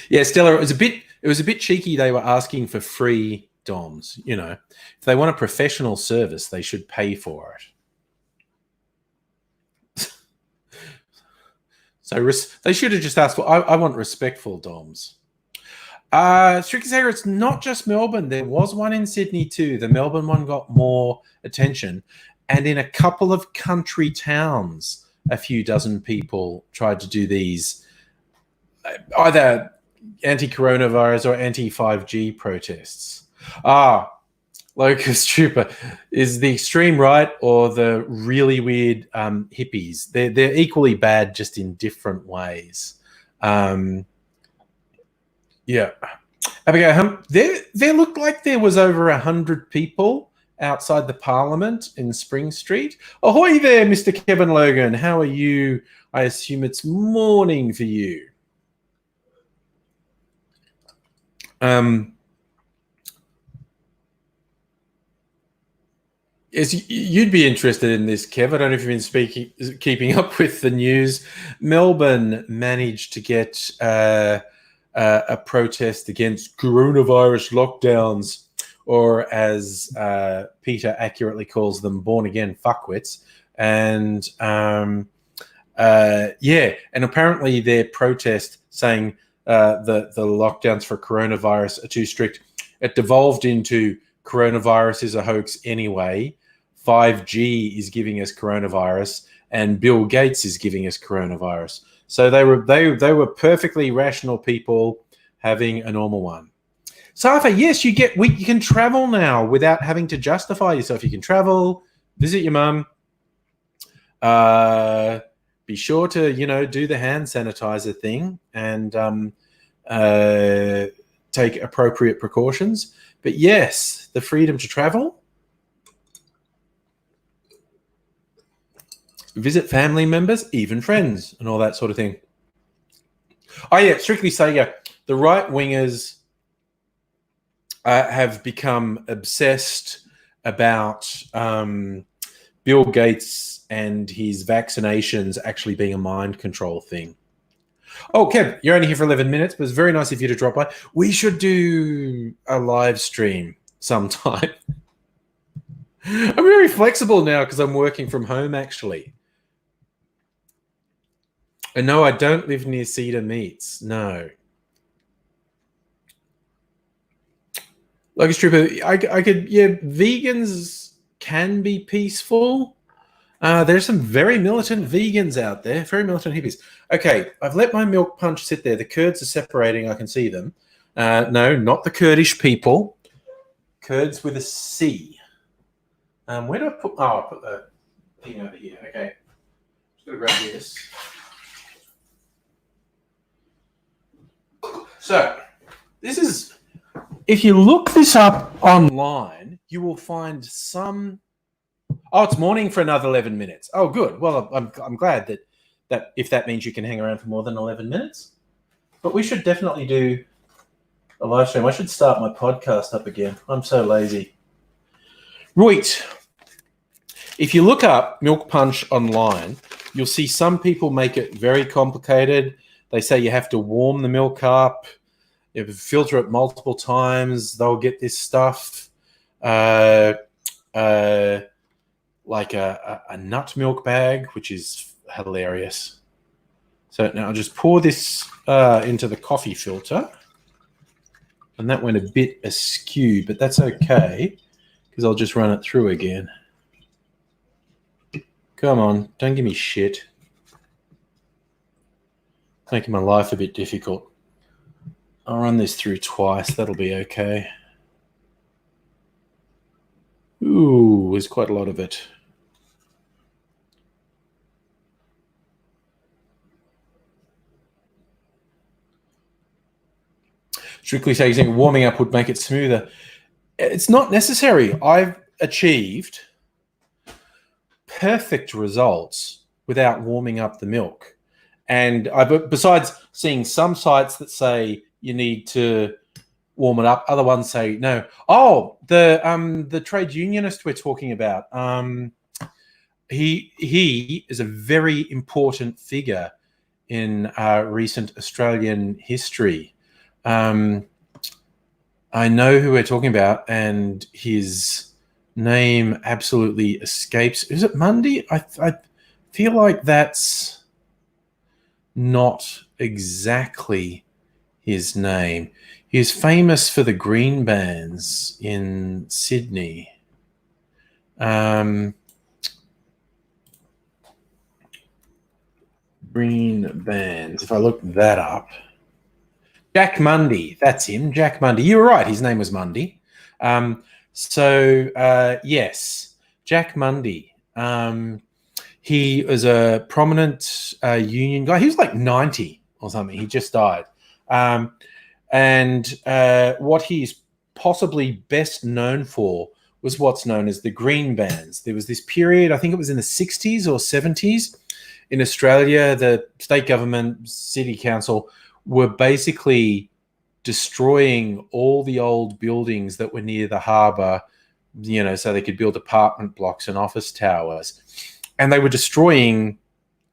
Yeah, Stella, it was a bit cheeky. They were asking for free DOMs. You know, if they want a professional service, they should pay for it. So they should have just asked for. I want respectful DOMs. Strictly Sager, it's not just Melbourne. There was one in Sydney too. The Melbourne one got more attention, and in a couple of country towns, a few dozen people tried to do these, either anti-coronavirus or anti-5G protests. Locust Trooper is the extreme right or the really weird hippies. They're equally bad, just in different ways. Yeah. Abigail, there looked like there was over 100 people outside the Parliament in Spring Street. Ahoy there, Mr. Kevin Logan. How are you? I assume it's morning for you. Yes, you'd be interested in this, Kev. I don't know if you've been keeping up with the news. Melbourne managed to get a protest against coronavirus lockdowns, or as Peter accurately calls them, born-again fuckwits. And and apparently their protest saying the lockdowns for coronavirus are too strict. It devolved into coronavirus is a hoax anyway. 5G is giving us coronavirus, and Bill Gates is giving us coronavirus. So they were perfectly rational people having a normal one. Safa, yes, you can travel now without having to justify yourself. You can travel, visit your mum. Be sure to do the hand sanitizer thing and take appropriate precautions. But yes, the freedom to travel, visit family members, even friends, and all that sort of thing. Oh yeah, strictly Sega, the right wingers have become obsessed about Bill Gates and his vaccinations actually being a mind control thing. Oh, Kev, you're only here for 11 minutes, but it's very nice of you to drop by. We should do a live stream sometime. I'm very flexible now because I'm working from home, actually. And no, I don't live near Cedar Meats. No. Locust Trooper, I could, yeah, vegans can be peaceful. There's some very militant vegans out there, very militant hippies. Okay, I've let my milk punch sit there. The Kurds are separating. I can see them. No, not the Kurdish people. Kurds with a C. Where do I put... Oh, I put the thing over here. Okay. Just got to grab this. So, this is... If you look this up online, you will find some... Oh, it's morning for another 11 minutes. Oh, good. Well, I'm glad that if that means you can hang around for more than 11 minutes. But we should definitely do a live stream. I should start my podcast up again. I'm so lazy. Right. If you look up Milk Punch online, you'll see some people make it very complicated. They say you have to warm the milk up, you filter it multiple times. They'll get this stuff. Like a nut milk bag, which is hilarious. So now I'll just pour this into the coffee filter. And that went a bit askew, but that's okay because I'll just run it through again. Come on, don't give me shit. Making my life a bit difficult. I'll run this through twice. That'll be okay. Ooh, there's quite a lot of it. Strictly saying warming up would make it smoother. It's not necessary. I've achieved perfect results without warming up the milk. And besides seeing some sites that say you need to warm it up, other ones say no. Oh, the trade unionist we're talking about. He is a very important figure in recent Australian history. I know who we're talking about, and his name absolutely escapes. Is it Mundy? I feel like that's not exactly his name. He is famous for the green bands in Sydney. Green bands. If I look that up. Jack Mundy. That's him. Jack Mundy. You were right. His name was Mundy. Yes, Jack Mundy. He was a prominent union guy. He was like 90 or something. He just died. And what he's possibly best known for was what's known as the green bands. There was this period, I think it was in the 60s or 70s, in Australia, the state government, city council were basically destroying all the old buildings that were near the harbour, so they could build apartment blocks and office towers. And they were destroying,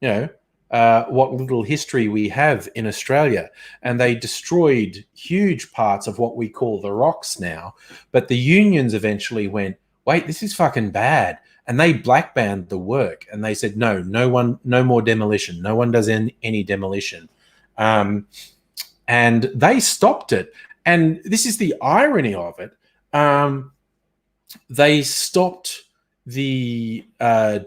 what little history we have in Australia. And they destroyed huge parts of what we call the rocks now. But the unions eventually went, wait, this is fucking bad. And they black banned the work. And they said, no more demolition. No one does any demolition. And they stopped it. And this is the irony of it. They stopped the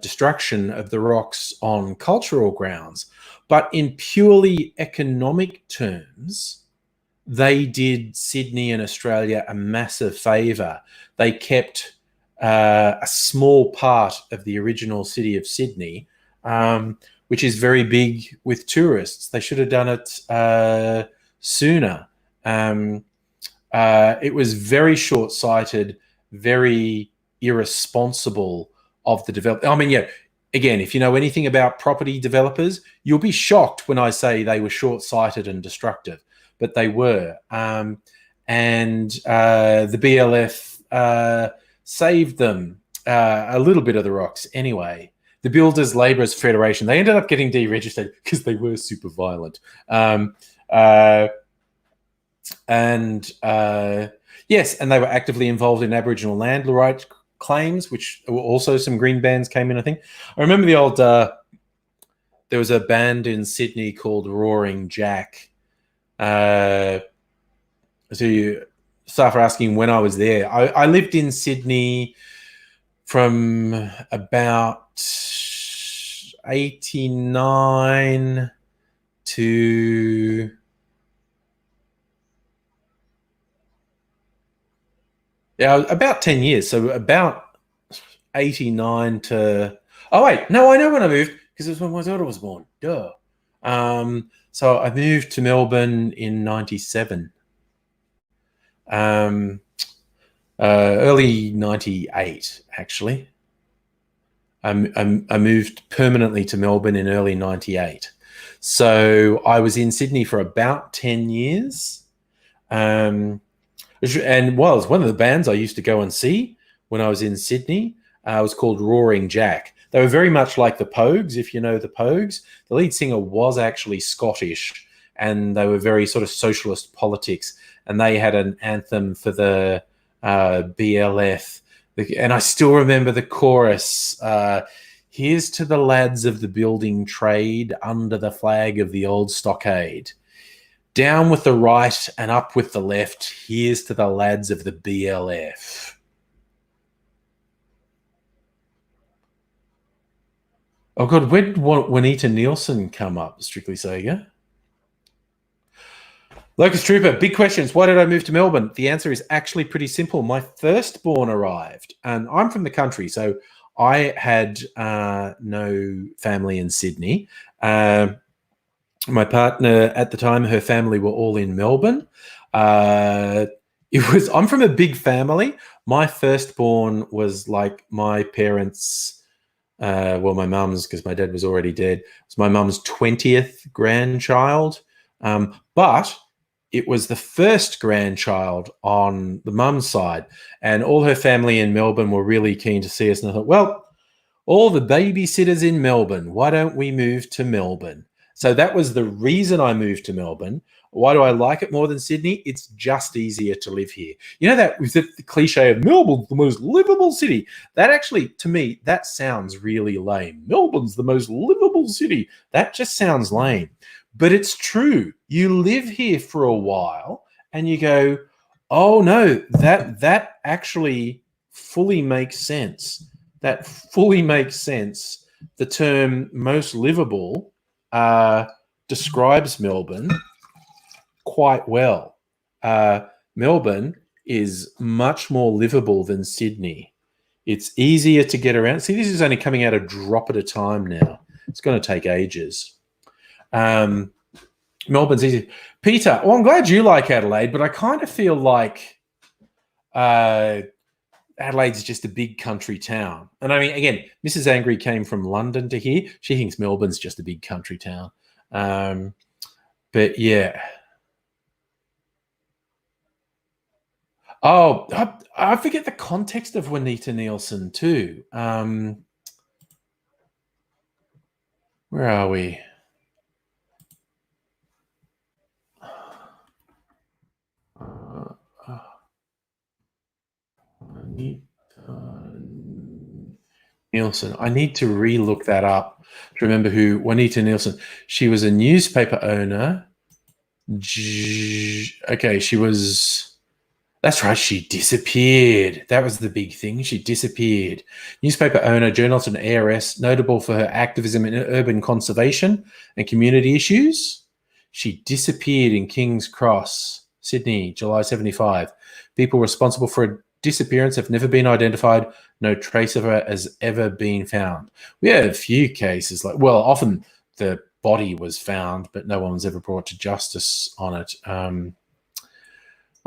destruction of the rocks on cultural grounds, But in purely economic terms, they did Sydney and Australia a massive favour. They kept a small part of the original city of Sydney, which is very big with tourists. They should have done it sooner. It was very short-sighted, very irresponsible of the developer. I mean, yeah, again, if you know anything about property developers, you'll be shocked when I say they were short-sighted and destructive, but they were. The BLF saved them a little bit of the rocks anyway. The Builders Labourers Federation, they ended up getting deregistered because they were super violent. Yes, and they were actively involved in Aboriginal land rights claims, which were also some green bands came in, I think. I remember the old, there was a band in Sydney called Roaring Jack. So you start asking when I was there. I lived in Sydney from about 89 to... Yeah, about 10 years. So about 89 to... Oh, wait. No, I know when I moved because it was when my daughter was born. Duh. So I moved to Melbourne in 97. Early 98, actually. I moved permanently to Melbourne in early 98. So I was in Sydney for about 10 years. And was one of the bands I used to go and see when I was in Sydney. It was called Roaring Jack. They were very much like the Pogues, if you know the Pogues. The lead singer was actually Scottish, and they were very sort of socialist politics. And they had an anthem for the BLF. And I still remember the chorus, here's to the lads of the building trade under the flag of the old stockade. Down with the right and up with the left. Here's to the lads of the BLF. Oh, God, where did Juanita Nielsen come up, Strictly Sega? Locust Trooper, big questions. Why did I move to Melbourne? The answer is actually pretty simple. My firstborn arrived, and I'm from the country, so I had no family in Sydney. My partner at the time, her family were all in Melbourne. I'm from a big family. My firstborn was like my parents' my mum's, because my dad was already dead. It was my mum's 20th grandchild. But it was the first grandchild on the mum's side. And all her family in Melbourne were really keen to see us. And I thought, well, all the babysitters in Melbourne, why don't we move to Melbourne? So that was the reason I moved to Melbourne. Why do I like it more than Sydney? It's just easier to live here. You know that the cliche of Melbourne's the most livable city? That actually, to me, that sounds really lame. Melbourne's the most livable city. That just sounds lame. But it's true. You live here for a while and you go, oh no, that actually fully makes sense. That fully makes sense. The term most livable describes Melbourne quite well. Melbourne is much more livable than Sydney. It's easier to get around. See, this is only coming out a drop at a time now. It's going to take ages. Melbourne's easy. Peter, well, I'm glad you like Adelaide, but I kind of feel like Adelaide's just a big country town. And I mean, again, Mrs. Angry came from London to here. She thinks Melbourne's just a big country town. But yeah. Oh, I forget the context of Juanita Nielsen too. Where are we? Nielsen. I need to re-look that up to remember who Juanita Nielsen. She was a newspaper owner. Okay, she was That's right, she disappeared. That was the big thing. She disappeared. Newspaper owner, journalist, and heiress, notable for her activism in urban conservation and community issues. She disappeared in King's Cross, Sydney, July 75. People responsible for her disappearance have never been identified. No trace of her has ever been found. We had a few cases like, well, often the body was found, but no one was ever brought to justice on it.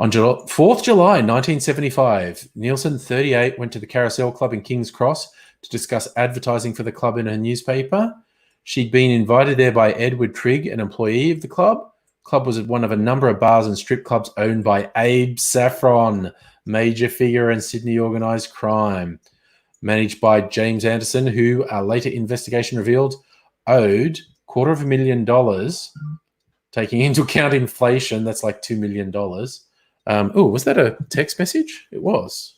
On 4th July 1975, Nielsen, 38, went to the Carousel Club in King's Cross to discuss advertising for the club in her newspaper. She'd been invited there by Edward Trigg, an employee of the club. The club was one of a number of bars and strip clubs owned by Abe Saffron, major figure in Sydney organised crime, managed by James Anderson, who a later investigation revealed owed $250,000, taking into account inflation. That's like $2 million. Was that a text message? It was.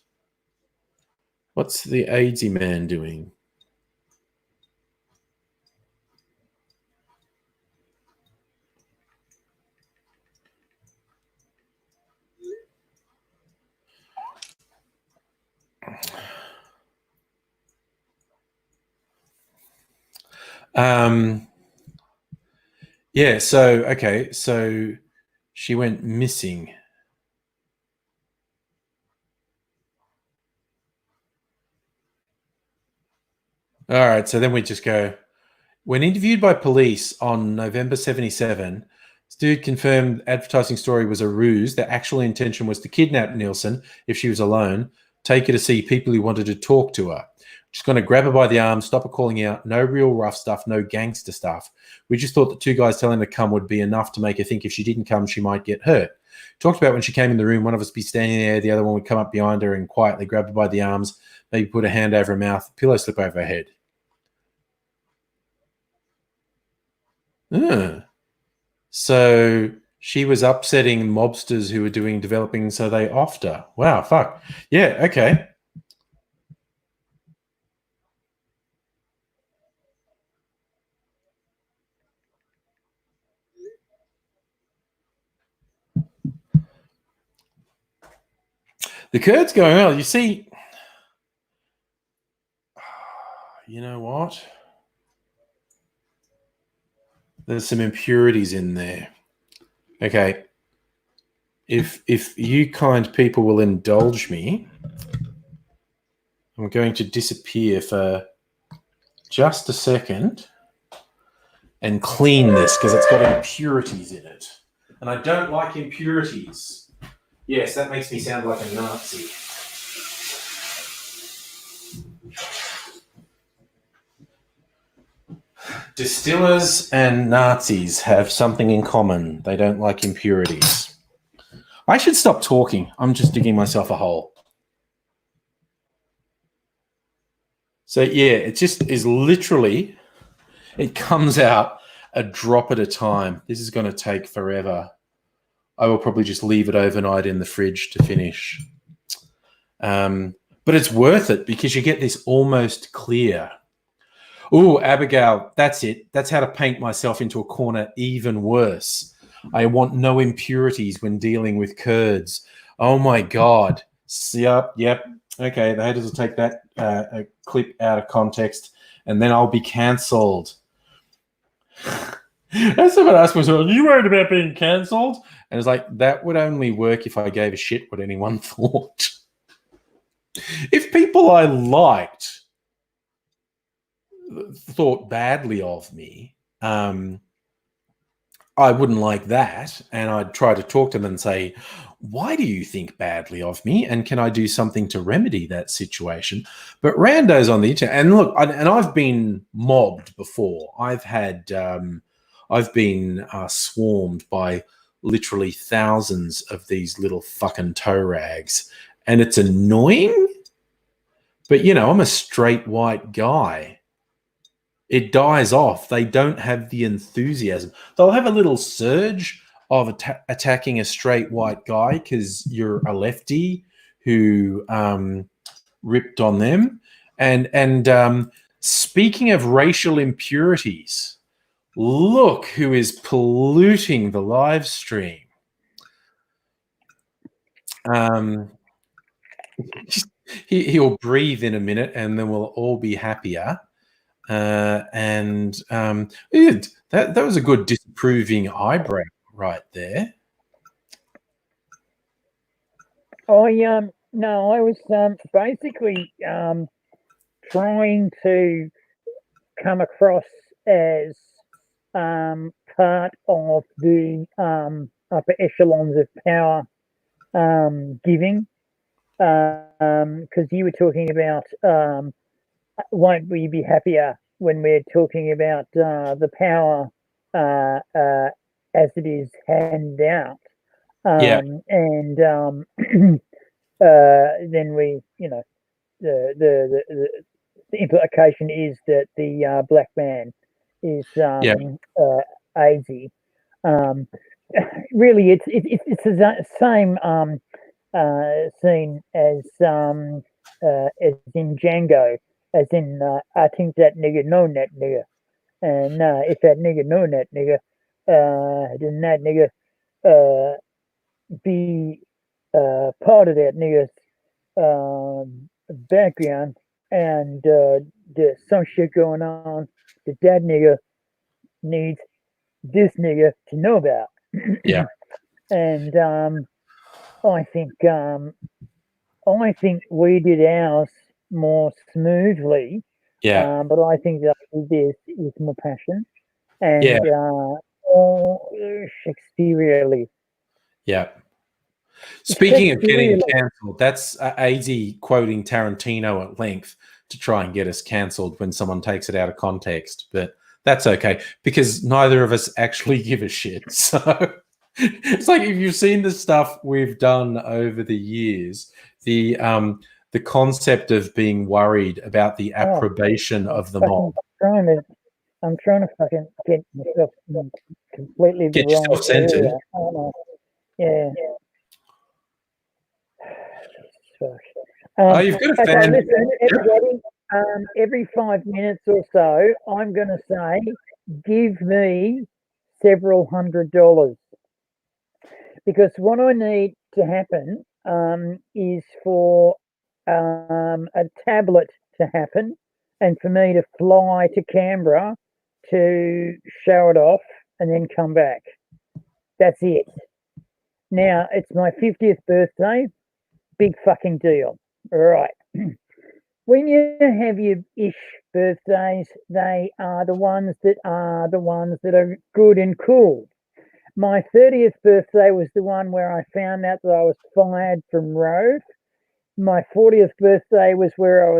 What's the AIDSy man doing? Yeah, so she went missing. All right, so then we just go. When interviewed by police on November 77, this dude confirmed the advertising story was a ruse. Their actual intention was to kidnap Nielsen if she was alone, take her to see people who wanted to talk to her. Just going to grab her by the arm, stop her calling out. No real rough stuff, no gangster stuff. We just thought the two guys telling her to come would be enough to make her think if she didn't come, she might get hurt. Talked about when she came in the room, one of us would be standing there, the other one would come up behind her and quietly grab her by the arms, maybe put a hand over her mouth, pillow slip over her head. So she was upsetting mobsters who were doing developing, so they offed her. Wow, fuck. Yeah, okay. The Kurds going well. You see, you know what? There's some impurities in there. Okay. If you kind people will indulge me, I'm going to disappear for just a second and clean this because it's got impurities in it. And I don't like impurities. Yes, that makes me sound like a Nazi. Distillers and Nazis have something in common. They don't like impurities. I should stop talking. I'm just digging myself a hole. So, yeah, it just is literally, it comes out a drop at a time. This is going to take forever. I will probably just leave it overnight in the fridge to finish. But it's worth it because you get this almost clear. Oh, Abigail, that's it. That's how to paint myself into a corner even worse. I want no impurities when dealing with Kurds. Oh, my God. Yep. Okay, the haters will take that a clip out of context, and then I'll be cancelled. That's someone asked me, "Are you worried about being cancelled?" And it's like, that would only work if I gave a shit what anyone thought. If people I liked thought badly of me, I wouldn't like that. And I'd try to talk to them and say, why do you think badly of me? And can I do something to remedy that situation? But randos on the internet, and look, I've been mobbed before. I've been swarmed by literally thousands of these little fucking toe rags. And it's annoying. But, I'm a straight white guy. It dies off. They don't have the enthusiasm. They'll have a little surge of attacking a straight white guy because you're a lefty who ripped on them. And speaking of racial impurities, look who is polluting the live stream. He'll breathe in a minute, and then we'll all be happier. Yeah, that was a good disapproving eyebrow right there. No, I was basically trying to come across as part of the upper echelons of power giving, because you were talking about won't we be happier when we're talking about the power as it is handed out, Yeah, and then we, the implication is that the black man is yeah, ASY. Um, really, it's the same scene as in Django, as in I think that nigga know that nigga, and if that nigga know that nigga, then that nigga be part of that nigga's background, and there's some shit going on that nigga needs this nigga to know about. yeah, And I think we did ours more smoothly, yeah, but I think that this is more passion yeah, and more Shakespeareally. yeah. It's Speaking of getting Shakespeareally. cancelled, that's AZ quoting Tarantino at length to try and get us cancelled when someone takes it out of context. But that's okay because neither of us actually give a shit. So it's like if you've seen the stuff we've done over the years, the concept of being worried about the approbation I'm of the mob. fucking trying to. I'm trying to fucking get myself in completely the Get wrong yourself centered. area. Oh, no. Yeah. Fuck. Oh, you've got a Okay, fan. listen, Yep. everybody. Every 5 minutes or so, I'm going to say, give me several $100s, because what I need to happen is for a tablet to happen, and for me to fly to Canberra to show it off and then come back. That's it. Now, it's my 50th birthday. Big fucking deal. All right. When you have your ish birthdays, they are the ones that are good and cool. My 30th birthday was the one where I found out that I was fired from Rove. My 40th birthday was where I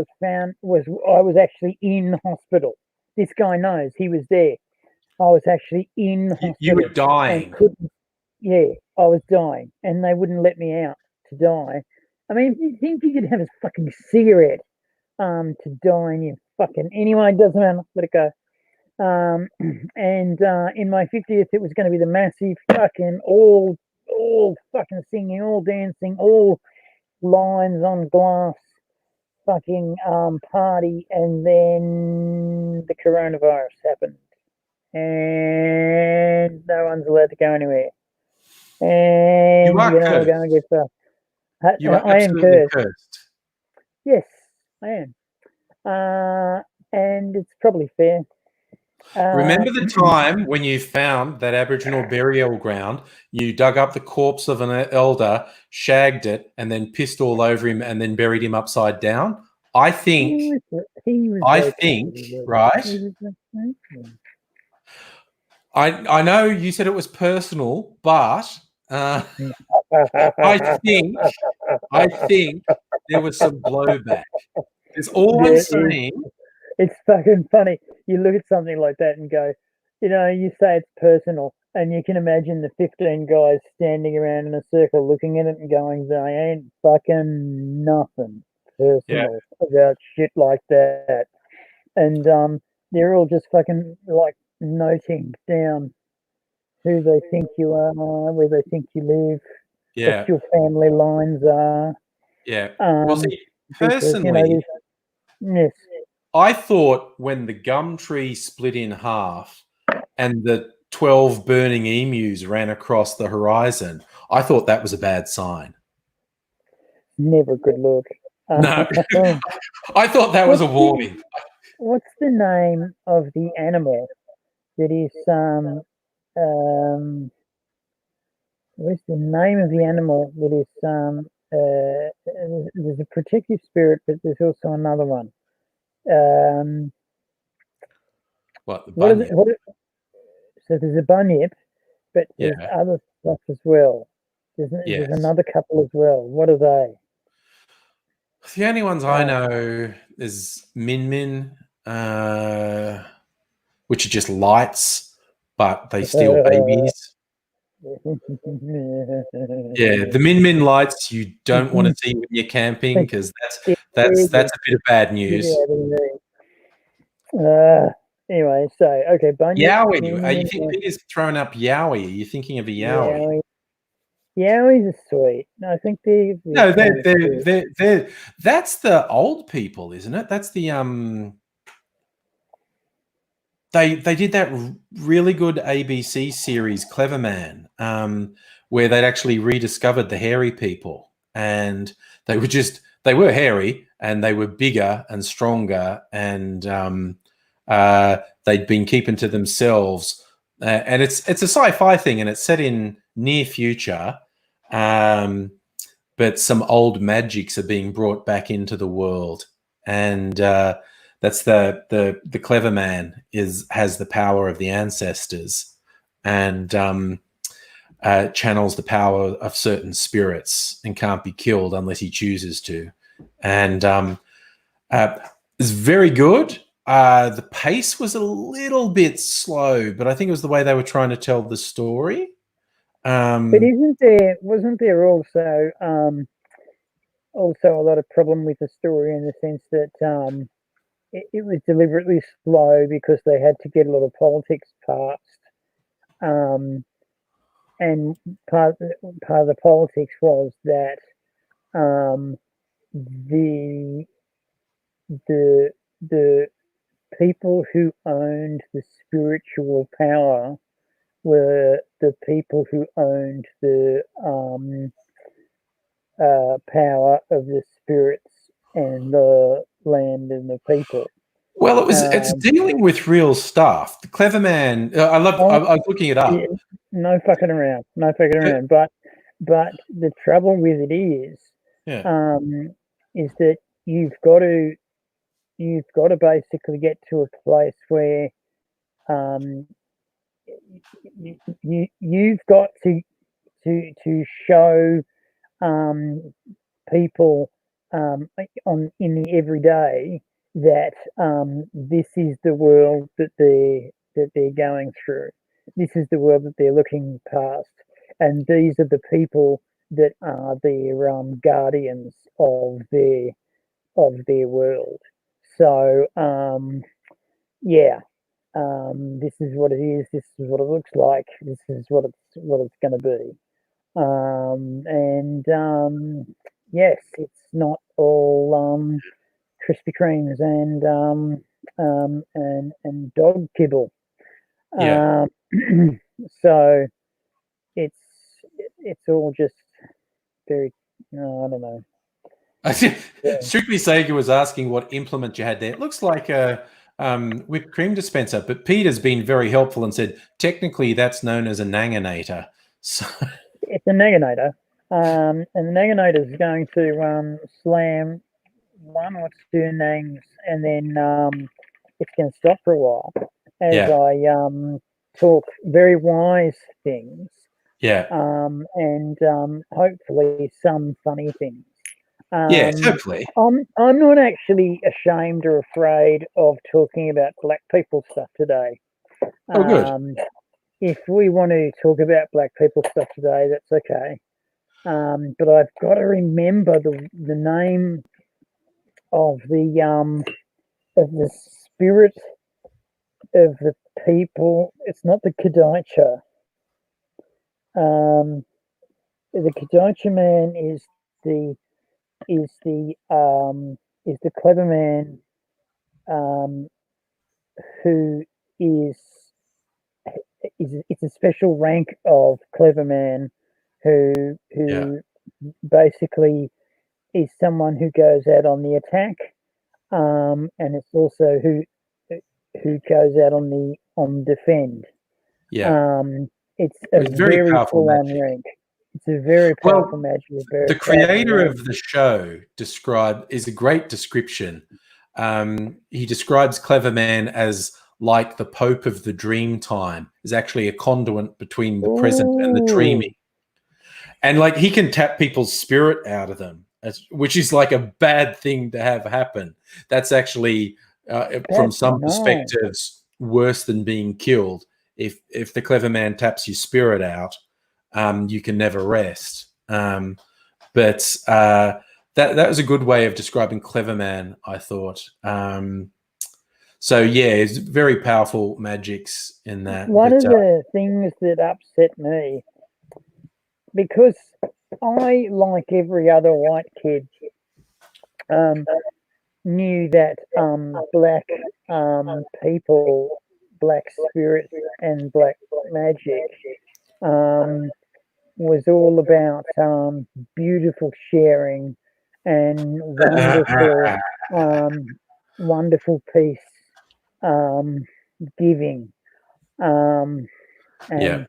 was actually in hospital. This guy knows, he was there. I was actually in You were hospital and dying. couldn't. Yeah, I was dying, and they wouldn't let me out to die. I mean, you think you could have a fucking cigarette to die in your fucking, anyway, it doesn't matter. Let it go. And in my 50th, it was going to be the massive fucking all fucking singing, all dancing, all lines on glass fucking party, and then the coronavirus happened, and no one's allowed to go anywhere, You and are we're going to cursed. get stuff. You are I am absolutely cursed. cursed. Yes, I am. And it's probably fair. Remember the time when you found that Aboriginal burial ground, you dug up the corpse of an elder, shagged it, and then pissed all over him and then buried him upside down? I think, He was I okay. think, right? He was okay. I know you said it was personal, but I think, I think there was some blowback. That's all I'm There is. saying. It's fucking funny. You look at something like that and go, you say it's personal, and you can imagine the 15 guys standing around in a circle looking at it and going, they ain't fucking nothing Yeah, personal about shit like that. And they're all just fucking like noting down who they think you are, where they think you live, what yeah, your family lines are. yeah. Well, Um, see, because, personally, yes. I thought when the gum tree split in half and the 12 burning emus ran across the horizon, I thought that was a bad sign. never a good look. No, I thought that was a What's warning. what's the name of the animal that is what's the name of the animal that is there's a protective spirit, but there's also another one. What, the What is it? bunyip? So there's a bunyip, but there's Yeah, other stuff as well. There's yes. another couple as well. What are they? The only ones I Uh, know is Min Min, which are just lights, but they steal babies. Yeah, the Min Min lights you don't want to see when you're camping because that's a bit of bad news. Anyway, so okay, bunyip, Yowie, you minion, think Peter's throwing up Yowie? Are you thinking of a Yowie? yowie. Yowies are sweet. I think they're No, kind of cute. they're that's the old people, isn't it? That's the they did that really good ABC series, Clever Man, where they'd actually rediscovered the hairy people, and they were hairy and they were bigger and stronger, and they'd been keeping to themselves. And it's a sci-fi thing, and it's set in near future. But some old magics are being brought back into the world, and that's the clever man has the power of the ancestors, and channels the power of certain spirits and can't be killed unless he chooses to, and is very good. The pace was a little bit slow, but I think it was the way they were trying to tell the story. But wasn't there also a lot of problem with the story in the sense that it was deliberately slow because they had to get a lot of politics passed, and part of the politics was that um, the the people who owned the spiritual power were the people who owned the power of the spirits and the land and the people. Well, it's Um, dealing with real stuff. The clever man. I oh, was looking it yeah, up. no fucking around, no fucking But, around. But the trouble with it yeah. um, is that you've got to you've got to basically get to a place where um, you've got to show people on in the everyday that this is the world that they're going through. This is the world that they're looking past, and these are the people that are their guardians of their world. So yeah, this is what it is. This is what it looks like. This is what it's going to be. And yes, it's not all Krispy Kremes and dog kibble. Yeah. Um, so it's it's all just very I don't know. Yeah. Strictly Sega was asking what implement you had there. It looks like a whipped cream dispenser, but Peter's been very helpful and said technically that's known as a nanginator. So It's a neganator, and the neganator is going to slam one or two nangs, and then it's going to stop for a while as yeah, I talk very wise things yeah, and hopefully some funny things. yes, Um, hopefully. I'm not actually ashamed or afraid of talking about black people stuff today. Oh, good. Um, if we want to talk about black people stuff today, that's okay. But I've got to remember the name of the spirit of the people. It's not the Kadicha. Um, the Kadicha man the is the is the clever man um, who is it's a special rank of clever man Yeah, who basically is someone who goes out on the attack, and it's also who goes out on defend. Yeah. It's a It's very very powerful full-on magic. rank. It's a very powerful Well, magic, a very the powerful creator rank. of the show is a great description. He describes Clever Man as like the Pope of the dream time, is actually a conduit between the present and the Ooh, dreaming. And like he can tap people's spirit out of them, which is like a bad thing to have happen. That's actually, from that's some nice. perspectives, worse than being killed. If the Clever Man taps your spirit out, you can never rest. But that was a good way of describing Clever Man, I thought. So yeah, it's very powerful magics in that. One But of the things that upset me, because I, like every other white kid, um, knew that black people, black spirits, and black magic um, was all about beautiful sharing and um, wonderful peace, um, giving, um, yeah, and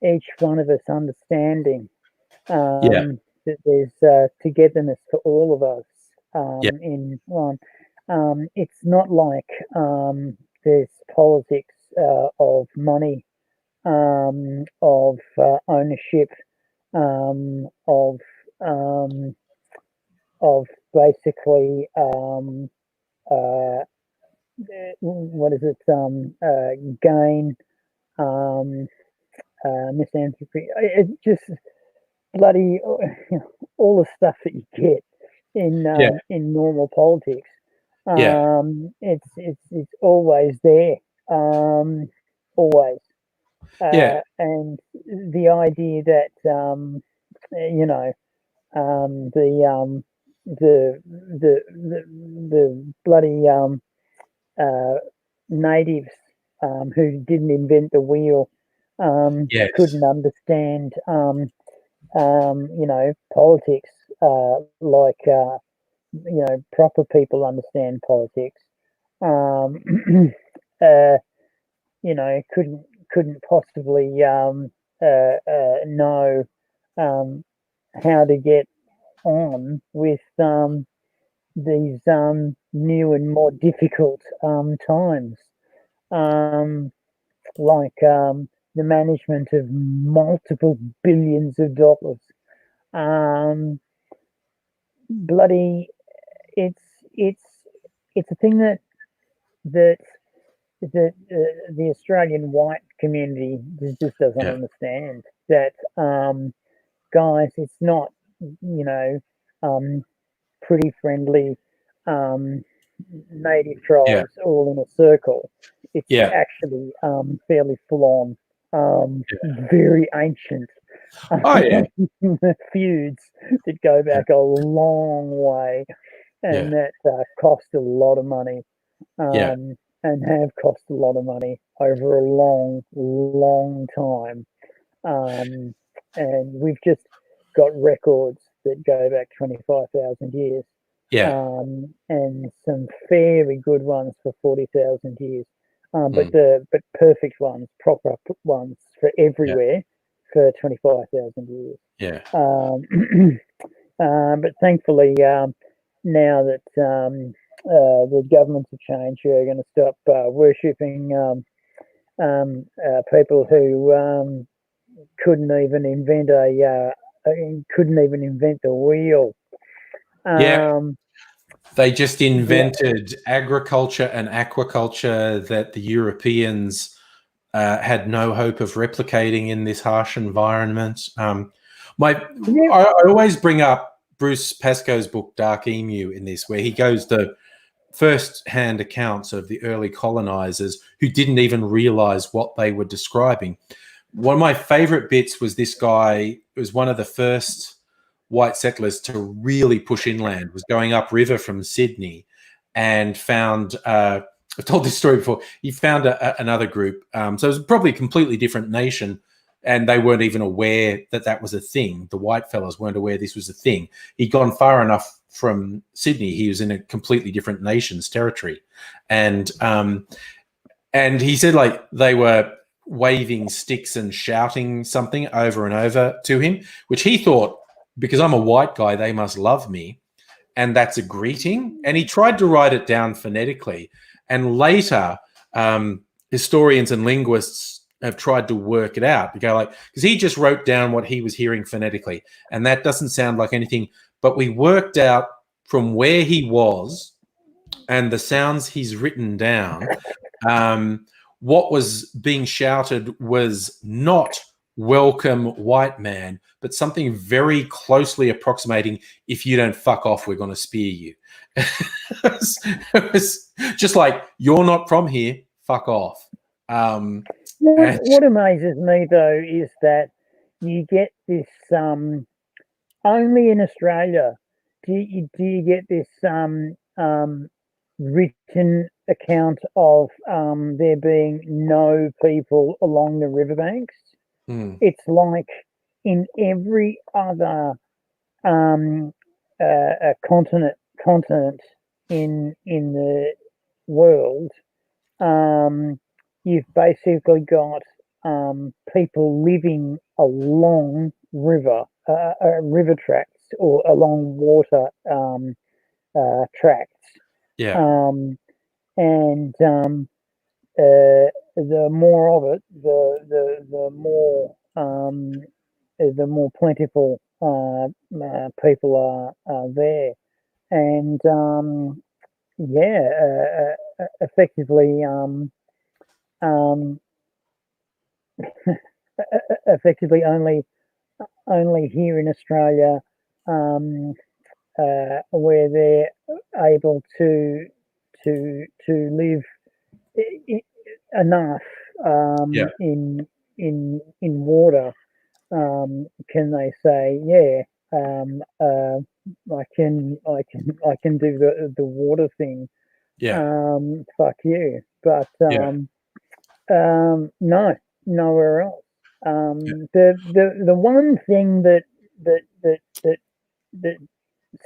each one of us understanding yeah, that there's togetherness for all of us yeah, in one. It's not like there's politics of money, of ownership, of um, of basically what is it? Gain, um, misanthropy. It's just bloody all the stuff that you get yeah, in normal politics. yeah, It's always there, always, yeah, and the idea that you know the bloody uh, natives who didn't invent the wheel yes, couldn't understand politics like proper people understand politics. Um, uh, couldn't possibly know um, how to get on with these new and more difficult times, um, like the management of multiple billions of dollars. Um, bloody, it's it's it's a thing that the Australian white community just doesn't yeah, understand. That guys, it's not you know um, pretty friendly um, native yeah, tribes all in a circle. It's yeah, actually fairly full on, yeah. very ancient Oh yeah, feuds that go yeah, back a long way yeah, and that cost a lot of money yeah, and have cost a lot of money over a long, long time. Um, and we've just got records that go back 25,000 years yeah. and some very good ones for 40,000 years. But Mm, perfect ones, proper ones for yeah, everywhere for 25,000 years. yeah, Um, but thankfully, now that the governments have changed, we're going to stop worshipping people who couldn't even invent the wheel. yeah. Um, They just the, invented agriculture and aquaculture that the Europeans had no hope of replicating in this harsh environment. My, yeah, I always bring up Bruce Pascoe's book Dark Emu in this, where he goes to first-hand accounts of the early colonizers who didn't even realize what they were describing. One of my favorite bits was this guy was one of the first white settlers to really push inland, was going upriver from Sydney and found I've told this story before. He found another group. So it was probably a completely different nation. and they weren't even aware that that was a thing. The white fellas weren't aware this was a thing. He'd gone far enough from Sydney. He was in a completely different nation's territory, and he said like they were waving sticks and shouting something over and over to him, which he thought, because I'm a white guy, they must love me, and that's a greeting. And he tried to write it down phonetically, and later historians and linguists have tried to work it out to go like, because he just wrote down what he was hearing phonetically, and that doesn't sound like anything. But we worked out from where he was and the sounds he's written down, what was being shouted was not welcome white man, but something very closely approximating, if you don't fuck off, we're going to spear you. It was just like, you're not from here, fuck off. What amazes me though is that you get this only in Australia do you get this written account of there being no people along the riverbanks. It's like in every other continent in the world, you've basically got people living along river tracts or along water tracts. Yeah. And the more of it, the more plentiful people are there, and effectively effectively only here in Australia where they're able to live enough in water, can they say, I can do the water thing. Fuck you. But no, nowhere else. The one thing that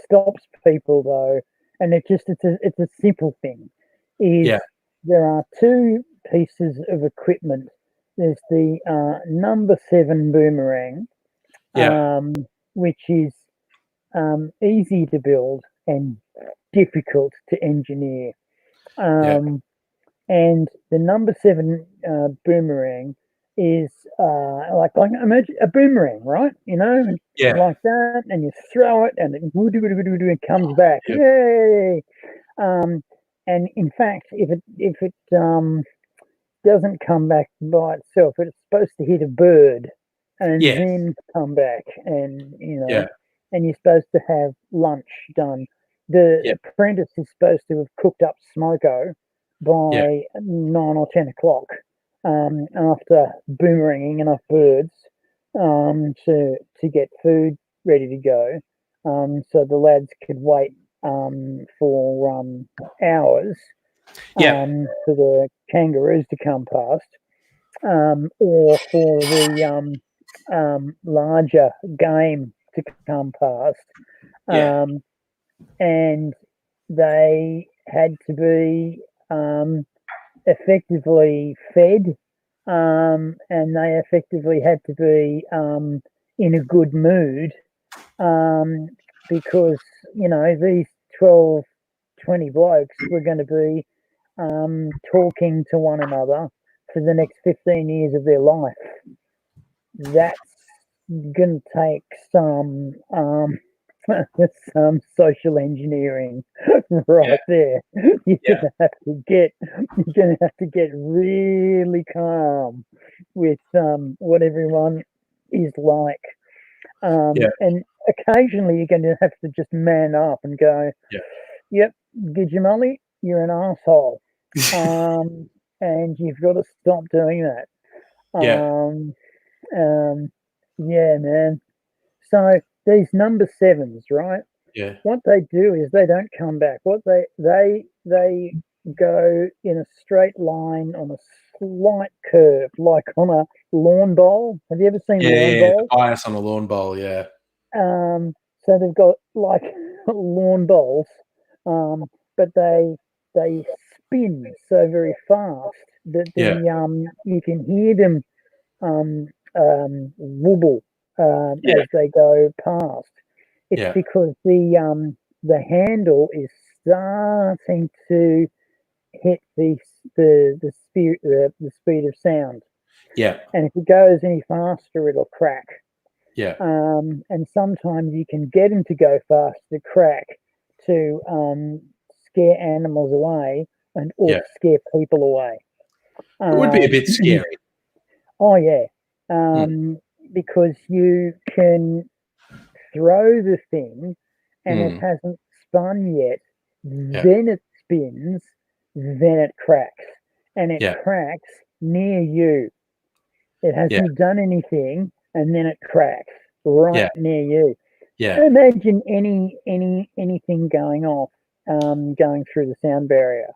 stops people though, and it's a simple thing, is there are two pieces of equipment. There's the number 7 boomerang, which is easy to build and difficult to engineer. And the number 7 boomerang is like imagine a boomerang, right? Like that, and you throw it, and it comes back. Yay! And in fact, if it doesn't come back by itself, it's supposed to hit a bird and then come back, and and you're supposed to have lunch done. The apprentice is supposed to have cooked up smoko by 9 or 10 o'clock, after boomeranging enough birds to get food ready to go, so the lads could wait for hours for the kangaroos to come past, or for the larger game to come past, and they had to be effectively fed, and they effectively had to be in a good mood, because these 12, 20 blokes were going to be talking to one another for the next 15 years of their life. That's going to take some social engineering right there. You're gonna have to get really calm with what everyone is like, and occasionally you're going to have to just man up and go, "Yep, Gidjamully, you're an asshole," and you've got to stop doing that. Man. So these number 7s, right? What they do is they don't come back. What they go in a straight line on a slight curve, like on a lawn bowl. Have you ever seen lawn Yeah, the bowls? bias on a lawn bowl, yeah. So they've got like lawn bowls, but they spin so very fast that Yeah, you can hear them wobble yeah, as they go past. It's yeah, because the handle is starting to hit the speed of sound, yeah, and if it goes any faster, it'll crack. yeah, And sometimes you can get them to go fast to crack to scare animals away and or yeah. scare people away. It would be a Um, bit scary. oh yeah, Mm, because you can throw the thing and it mm, hasn't spun yet. yeah, Then it spins, then it cracks, and it yeah, cracks near you. It yeah, hasn't done anything, and then it cracks right yeah, near you. yeah, Imagine anything going off, going through the sound barrier.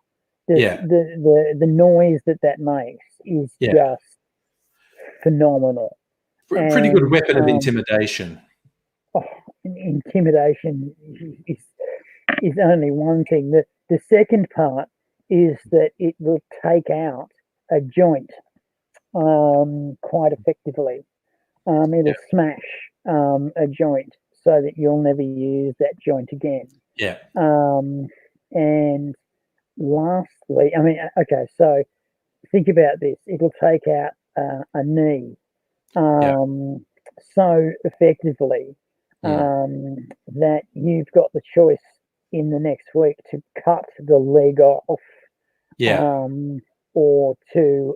yeah, The noise that makes is yeah. just phenomenal. Pretty good And weapon of intimidation. oh, intimidation is is only one thing. The second part is that it will take out a joint quite effectively. Yeah, It'll smash a joint so that you'll never use that joint again. yeah, Um, and lastly, I mean, okay, so think about this. It'll take out a knee yeah, um, so effectively mm, that you've got the choice in the next week to cut the leg off yeah, um, or to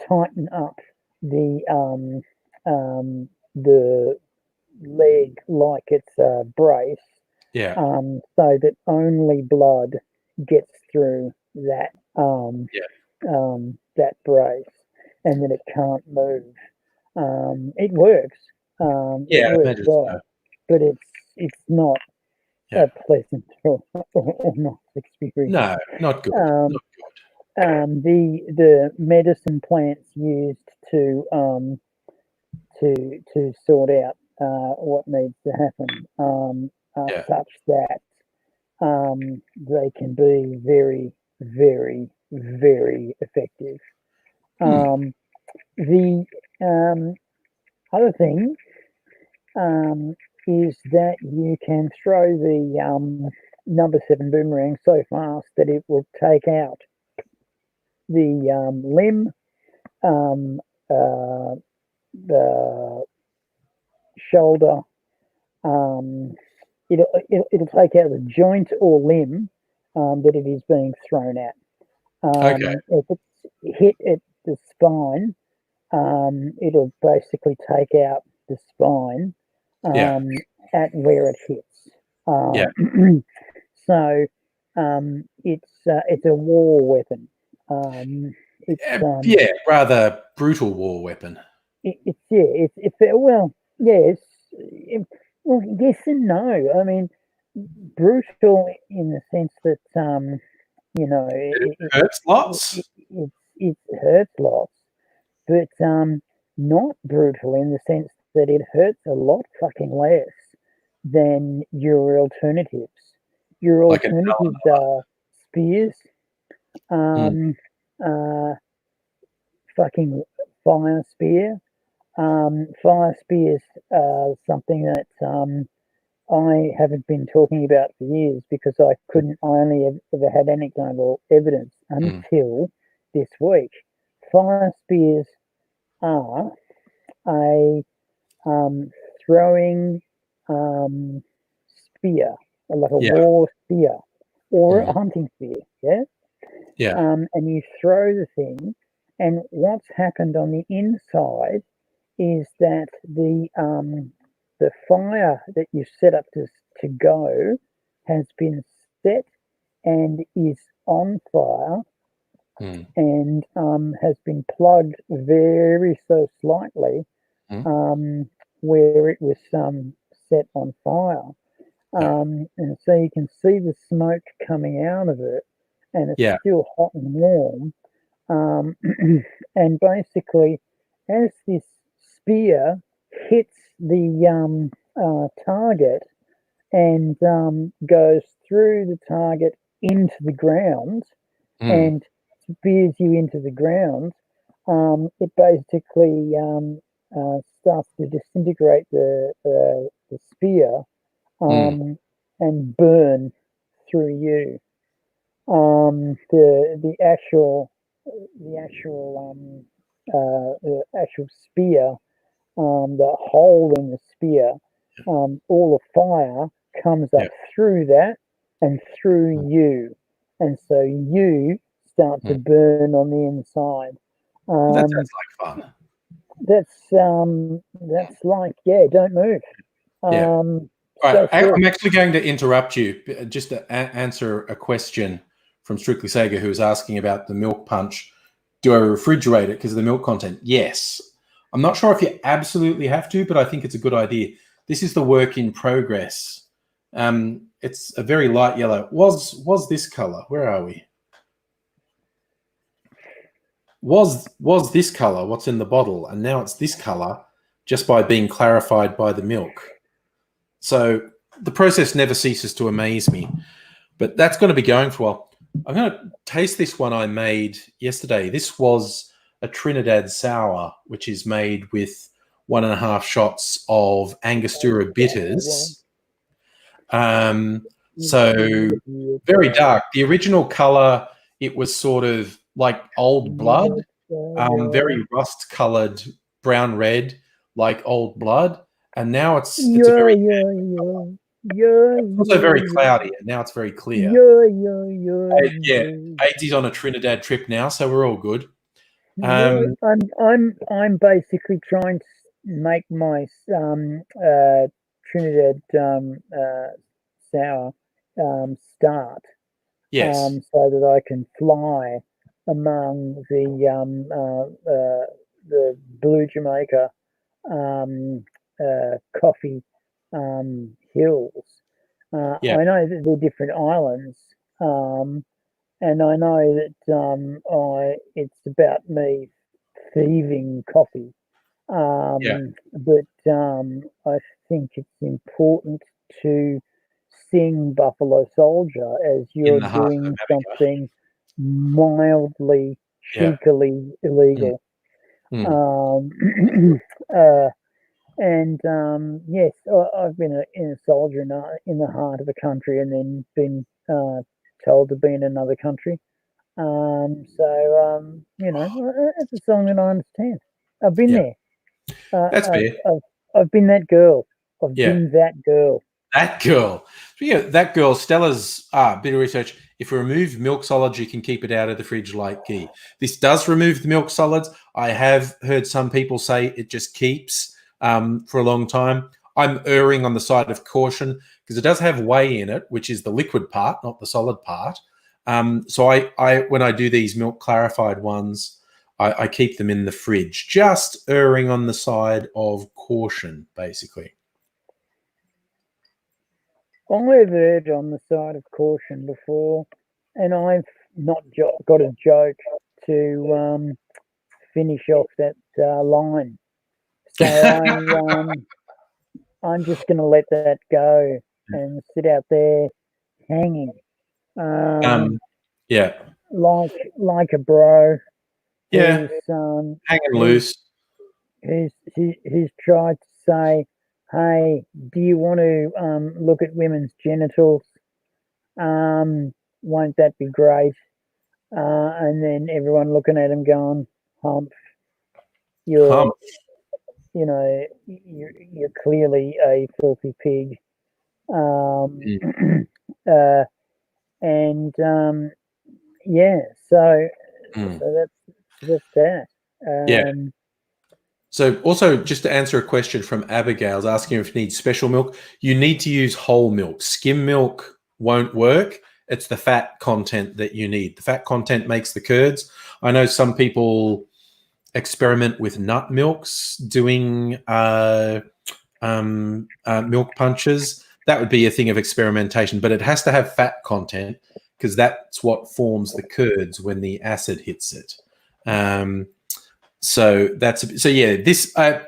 tighten up the the leg like it's a brace, yeah, so that only blood gets through yeah, that brace, and that it can't move. It works. It yeah. I works imagine so. well, but it's not a Yeah. pleasant or nice experience. No, not good. Um, Not good. the medicine plants used to sort out what needs to happen are Yeah. such that they can be very, very, very effective. Hmm. Um, the other thing um, is that you can throw the number seven boomerang so fast that it will take out the limb, um, uh, the shoulder. Um, it'll take out the joint or limb that it is being thrown at. Okay. If it's hit at the spine, it'll basically take out the spine Yeah. um, at where it hits. Yeah. So it's a war weapon. It's Yeah. Rather brutal war weapon. it's yeah it's well yes well yes and no. I mean brutal in the sense that you know It hurts lots. it hurts lots, but not brutal in the sense that it hurts a lot fucking less than your alternatives. Your Like an alternatives are spears, mm, um, fucking fire spear. Fire spears are something that I haven't been talking about for years because I only ever had anecdotal evidence mm. until this week. Fire spears are a um, throwing um, spear, like a Yeah. war spear or a Mm. hunting spear, yeah? Yeah. And you throw the thing, and what's happened on the inside is that the fire that you set up to go has been set and is on fire Mm. and has been plugged very so slightly Mm. um, where it was set on fire. Yeah. And so you can see the smoke coming out of it, and it's Yeah. still hot and warm. Um, and basically, as this spear hits the target and goes through the target into the ground Mm, and spears you into the ground, it basically starts to disintegrate the spear mm, and burn through you. The actual the actual spear, the hole in the spear, all the fire comes yeah. up through that and through you, and so you start to Mm. burn on the inside. That Um, sounds like fun. that's like, yeah, don't move. Yeah. Um, All right. so cool. I'm actually going to interrupt you just to answer a question from Strictly Sega, who was asking about the milk punch. Do I refrigerate it because of the milk content? Yes. I'm not sure if you absolutely have to, but I think it's a good idea. This is the work in progress. It's a very light yellow. Was this color? Where are we? Was this color what's in the bottle, and now it's this color just by being clarified by the milk. So the process never ceases to amaze me. But that's going to be going for a while. I'm going to taste this one I made yesterday. This was a Trinidad sour, which is made with 1.5 shots of Angostura bitters. So very dark. The original color, it was sort of like old blood, very rust-colored brown red, like old blood. And now it's a Yeah, very yeah, yeah, yeah, it's also yeah, very yeah, cloudy, and now it's very clear. yeah, yeah, yeah, Yeah, yeah. AD's on a Trinidad trip now, so we're all good. Yeah, Um, I'm basically trying to make my Trinidad sour start yes, so that I can fly among the Blue Jamaica coffee hills. yeah, I know that they're different islands, and I know that it's about me thieving coffee. yeah, But I think it's important to sing Buffalo Soldier as in you're the heart of doing America. something mildly, Yeah. cheekily Mm, illegal. mm, Um, uh, and yes, I've been in a soldier in the heart of a country and then been told to be in another country. It's a song that I understand. I've been yeah, there. Uh, that's I've, fair. I've, I've been that girl. I've Yeah, been that girl. that girl. Yeah, that girl. Stella's bit of research. If you remove milk solids, you can keep it out of the fridge like ghee. This does remove the milk solids. I have heard some people say it just keeps for a long time. I'm erring on the side of caution because it does have whey in it, which is the liquid part, not the solid part. So I when I do these milk clarified ones, I keep them in the fridge, just erring on the side of caution, basically. I've erred on the side of caution before, and I've not got a joke to finish off that line. So I'm just going to let that go and sit out there hanging, um, um, yeah, like a bro yeah, who's hanging who's loose. who's tried to say, "Hey, do you want to look at women's genitals? Won't that be great?" And then everyone looking at him going, "Hump, Hum. you're you're clearly a filthy pig." Um, Mm. uh, and yeah, so Mm. that's that. Yeah. Um, So, also, just to answer a question from Abigail's asking if you need special milk, you need to use whole milk. Skim milk won't work. It's the fat content that you need. The fat content makes the curds. I know some people experiment with nut milks doing milk punches. That would be a thing of experimentation, but it has to have fat content because that's what forms the curds when the acid hits it. So that's yeah. This I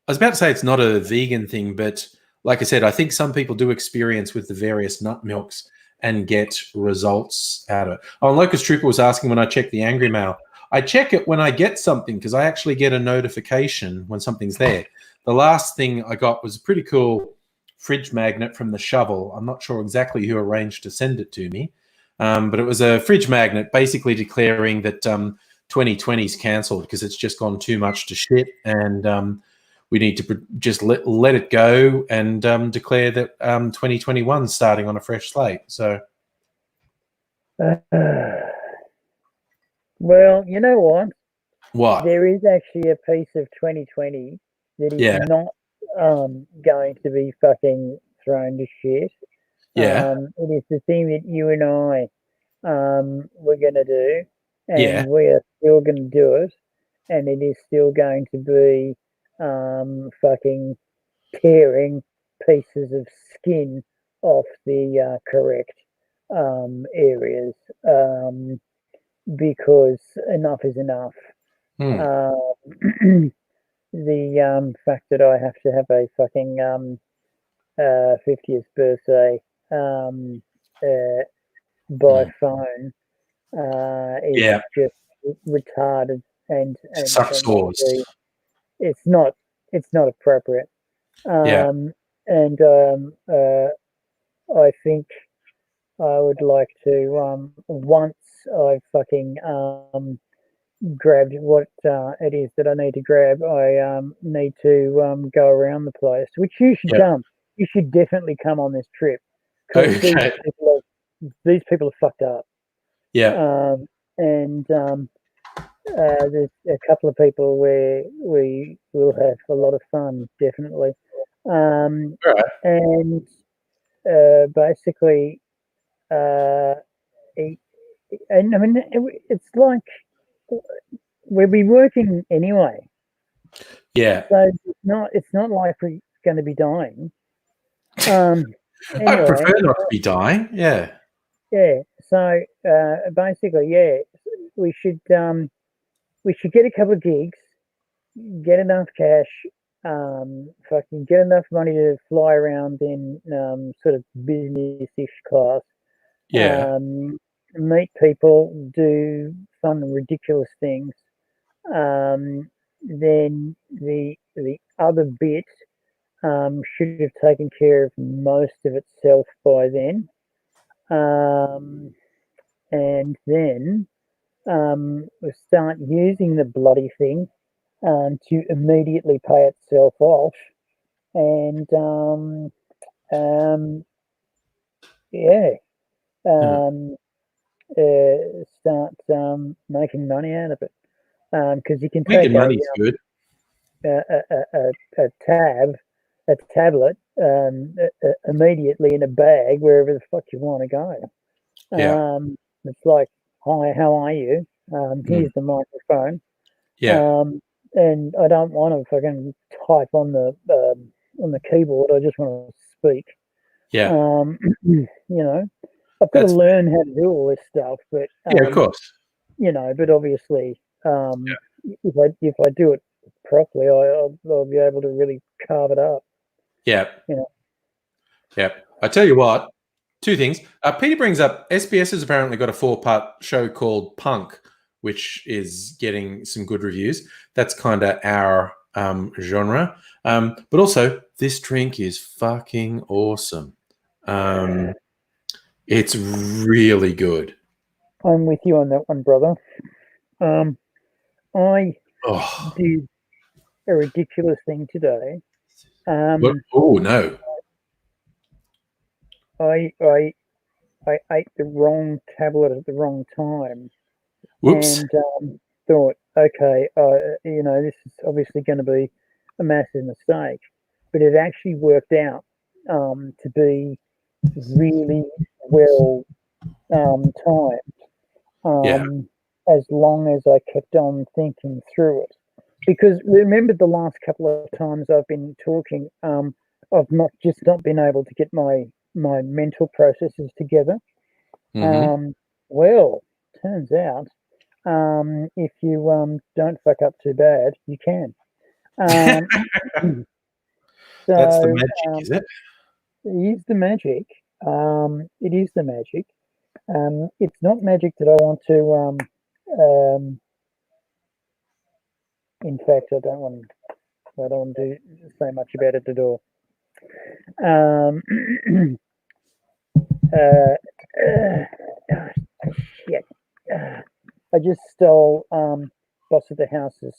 was about to say it's not a vegan thing, but like I said, I think some people do experience with the various nut milks and get results out of it. Oh, and Locust Trooper was asking when I check the Angry Mail. I check it when I get something because I actually get a notification when something's there. The last thing I got was a pretty cool fridge magnet from the Shovel. I'm not sure exactly who arranged to send it to me, but it was a fridge magnet basically declaring that 2020's cancelled because it's just gone too much to shit, and we need to just let it go and declare that 2021's starting on a fresh slate. So, well, you know what? what? There is actually a piece of 2020 that is Yeah, not going to be fucking thrown to shit. yeah, It is the thing that you and I were going to do, yeah. and we are still going to do it, and it is still going to be fucking tearing pieces of skin off the correct areas because enough is enough. Hmm. The fact that I have to have a fucking 50th birthday by Hmm. phone is Yeah, just retarded and suck sores. honestly, it's not it's not appropriate. Yeah. And I think I would like to once I fucking grabbed what it is that I need to grab, I need to go around the place, which you should Yeah. come. You should definitely come on this trip because Okay. these people are fucked up. Yeah. And there's a couple of people where we will have a lot of fun, definitely. Um, All right. and basically, uh, e- and I mean, it's like we'll be working anyway, Yeah. so it's not like we're going to be dying. Um, I'd anyway, prefer not to be dying. Yeah. yeah. So basically, yeah, we should we should get a couple of gigs, get enough cash, fucking get enough money to fly around in sort of business-ish class, Yeah. meet people, do fun and ridiculous things. Then the other bit should have taken care of most of itself by then. And then we start using the bloody thing to immediately pay itself off. And um, yeah, Hmm. um, start making money out of it. Because you can take Making money's good. a, a, a tablet immediately in a bag wherever the fuck you want to go. Yeah. It's like, hi, how are you? Mm. Here's the microphone. Yeah. Um, and I don't want to fucking type on the keyboard. I just want to speak. Yeah. You know, I've got to That's learn how to do all this stuff, but yeah. Of course. but obviously, if I do it properly, I'll be able to really carve it up. Yeah. You know, Yeah. I tell you what. Two things. Peter brings up SBS has apparently got a 4-part show called Punk, which is getting some good reviews. That's kind of our genre. But also, this drink is fucking awesome. It's really good. I'm with you on that one, brother. Um, I Oh, did a ridiculous thing today. what? Um, Oh no! I I I ate the wrong tablet at the wrong time, Whoops. and thought, okay, this is obviously going to be a massive mistake, but it actually worked out to be really well timed. Yeah. As long as I kept on thinking through it, because remember the last couple of times I've been talking, I've not been able to get my mental processes together. Mm-hmm. Um, well, turns out. if you don't fuck up too bad, you can. That's the So magic, is it? it is the magic. It is the magic. It's not magic that I want to. In fact, I don't want. I don't want to say much about it at all. Um, shit. I just stole boss of the house's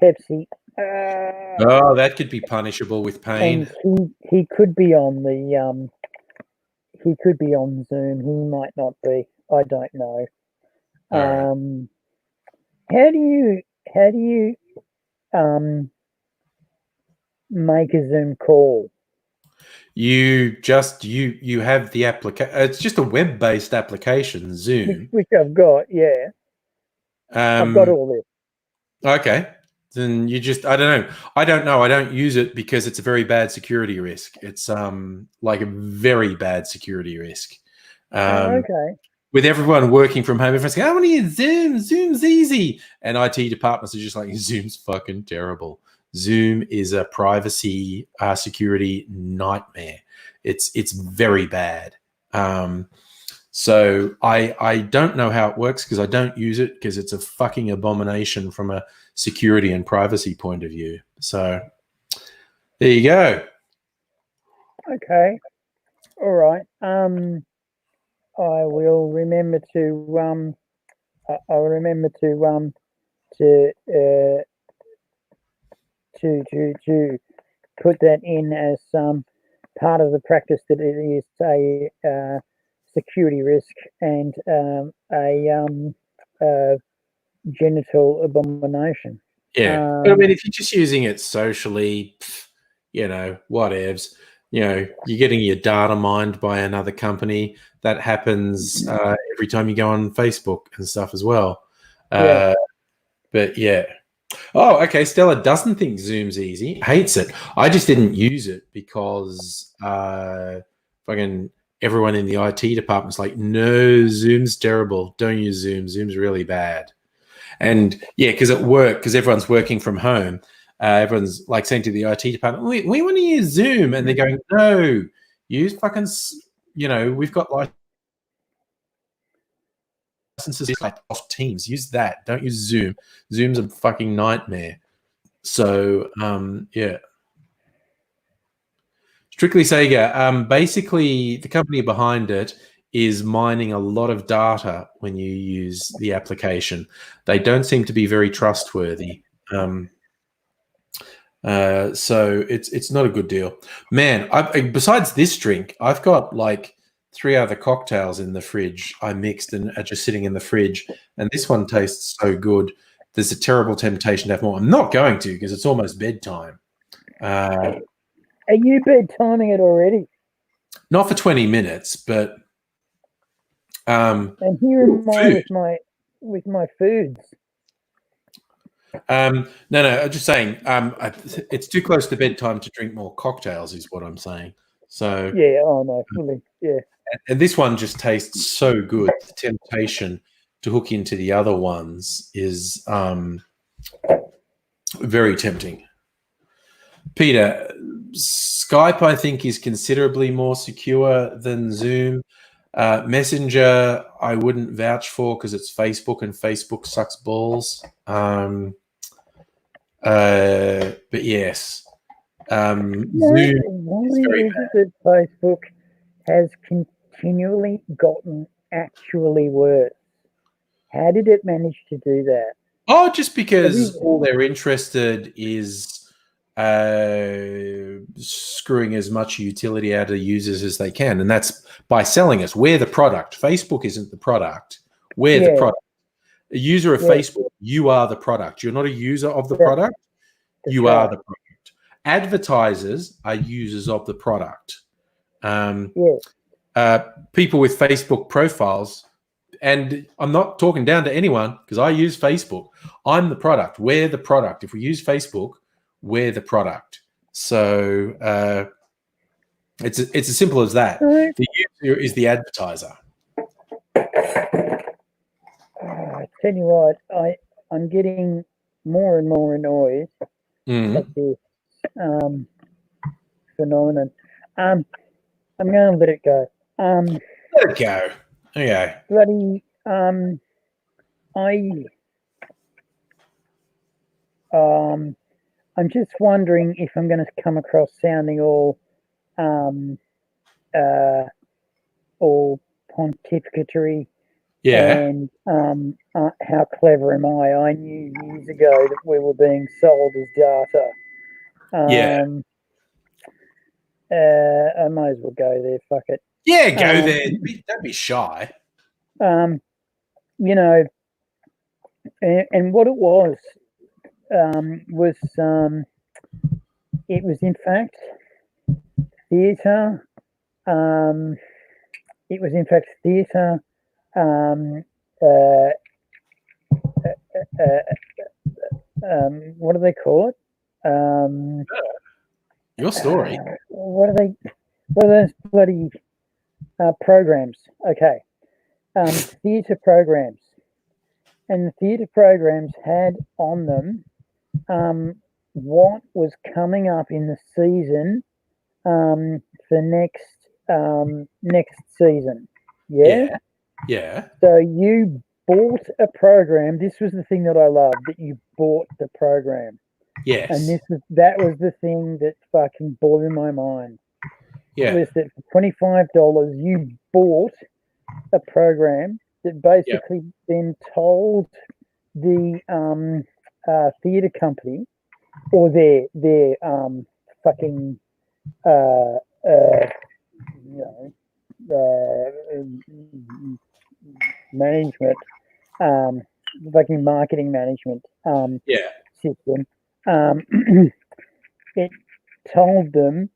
Pepsi. Oh, that could be punishable with pain. And he could be on the he could be on Zoom. He might not be. I don't know. All right. How do you make a Zoom call? You have the application. It's just a web-based application, Zoom. Which I've got. Yeah, I've got all this. Okay. Then you just I don't know. I don't use it because it's a very bad security risk. It's like a very bad security risk. Okay. With everyone working from home, everyone's going, I want to use Zoom. Zoom's easy. And IT departments are just like, Zoom's fucking terrible. Zoom is a privacy security nightmare. It's very bad. So I don't know how it works because I don't use it because it's a fucking abomination from a security and privacy point of view. So there you go. Okay. All right. I will remember to I'll remember to put that in as part of the practice that it is a security risk and a genital abomination. Yeah. I mean, if you're just using it socially, whatevs. You're getting your data mined by another company. That happens every time you go on Facebook and stuff as well. Yeah. But yeah. Oh, okay. Stella doesn't think Zoom's easy. Hates it. I just didn't use it because fucking everyone in the IT department's like, no, Zoom's terrible. Don't use Zoom. Zoom's really bad. And yeah, because at work, because everyone's working from home, everyone's like saying to the IT department, we want to use Zoom. And they're going, no, use fucking, we've got licenses like off Teams. Use that. Don't use Zoom. Zoom's a fucking nightmare. So, yeah. Strictly Sega, basically the company behind it is mining a lot of data when you use the application. They don't seem to be very trustworthy. So it's not a good deal. Man, besides this drink, I've got like 3 other cocktails in the fridge I mixed and are just sitting in the fridge. And this one tastes so good. There's a terrible temptation to have more. I'm not going to because it's almost bedtime. Are you bedtiming it already? Not for 20 minutes, but and here am I with my foods. No, I'm just saying it's too close to bedtime to drink more cocktails is what I'm saying. So yeah, oh no, fully, yeah. And this one just tastes so good. The temptation to hook into the other ones is very tempting. Peter, Skype, I think, is considerably more secure than Zoom. Messenger, I wouldn't vouch for because it's Facebook and Facebook sucks balls. But yes, Zoom why is it that Facebook has continually gotten actually worse? How did it manage to do that? Oh, just because all they're interested is screwing as much utility out of users as they can. And that's by selling us. We're the product. Facebook isn't the product. We're the product. A user of Facebook, you are the product. You're not a user of the product. You are the product. Advertisers are users of the product. People with Facebook profiles, and I'm not talking down to anyone because I use Facebook. I'm the product. We're the product. If we use Facebook, we're the product. So it's as simple as that. The user is the advertiser. I tell you what, I'm getting more and more annoyed at this um, phenomenon. Um, I'm going to let it go. Let it go. Okay. Bloody, um, I'm just wondering if I'm going to come across sounding um, all pontificatory Yeah. and how clever am I? I knew years ago that we were being sold as data. Yeah. I might as well go there. Fuck it. Yeah, go Um, there. Don't be shy. you know, and what it was it was in fact theatre. Um, it was in fact theatre. Um, uh, what do they call it? Your story. What are they? What are those bloody programs? Okay, theatre programs, and the theatre programs had on them what was coming up in the season for next season. Yeah. Yeah. Yeah. So you bought a program. This was the thing that I loved, that you bought the program, and Yes. that was the thing that fucking blew my mind. Yeah. Was that for $25 you bought a program that Yeah. basically then told the theatre company or their fucking uh, uh, you management, fucking marketing management Yeah. system. Um, it told them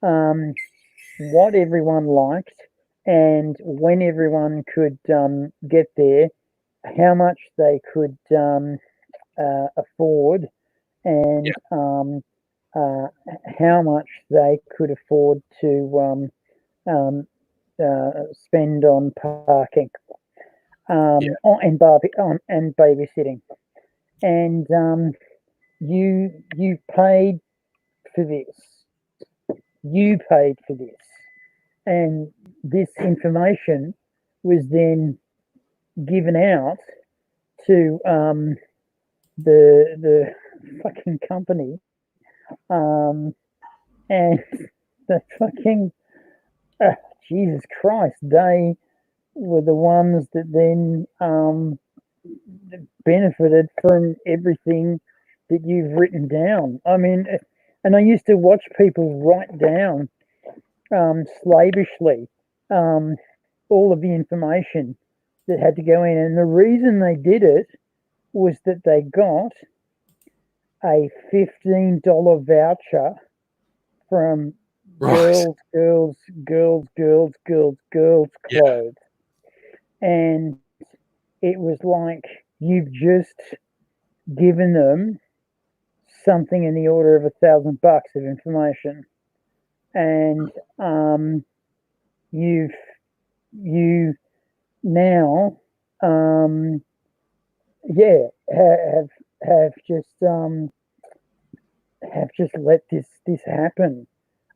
what everyone liked and when everyone could get there, how much they could afford, Yeah. and uh, how much they could afford to spend on parking Yeah. and babysitting, and you paid for this. You paid for this, and this information was then given out to the fucking company, and the fucking uh, Jesus Christ, they were the ones that then benefited from everything that you've written down. I mean, and I used to watch people write down slavishly um, all of the information that had to go in, and the reason they did it was that they got a $15 voucher from Right. girls, girls, girls, girls, girls, girls Yeah. clothes. And it was like you've just given them something in the order of $1,000 of information. And you've you now yeah have just let this happen.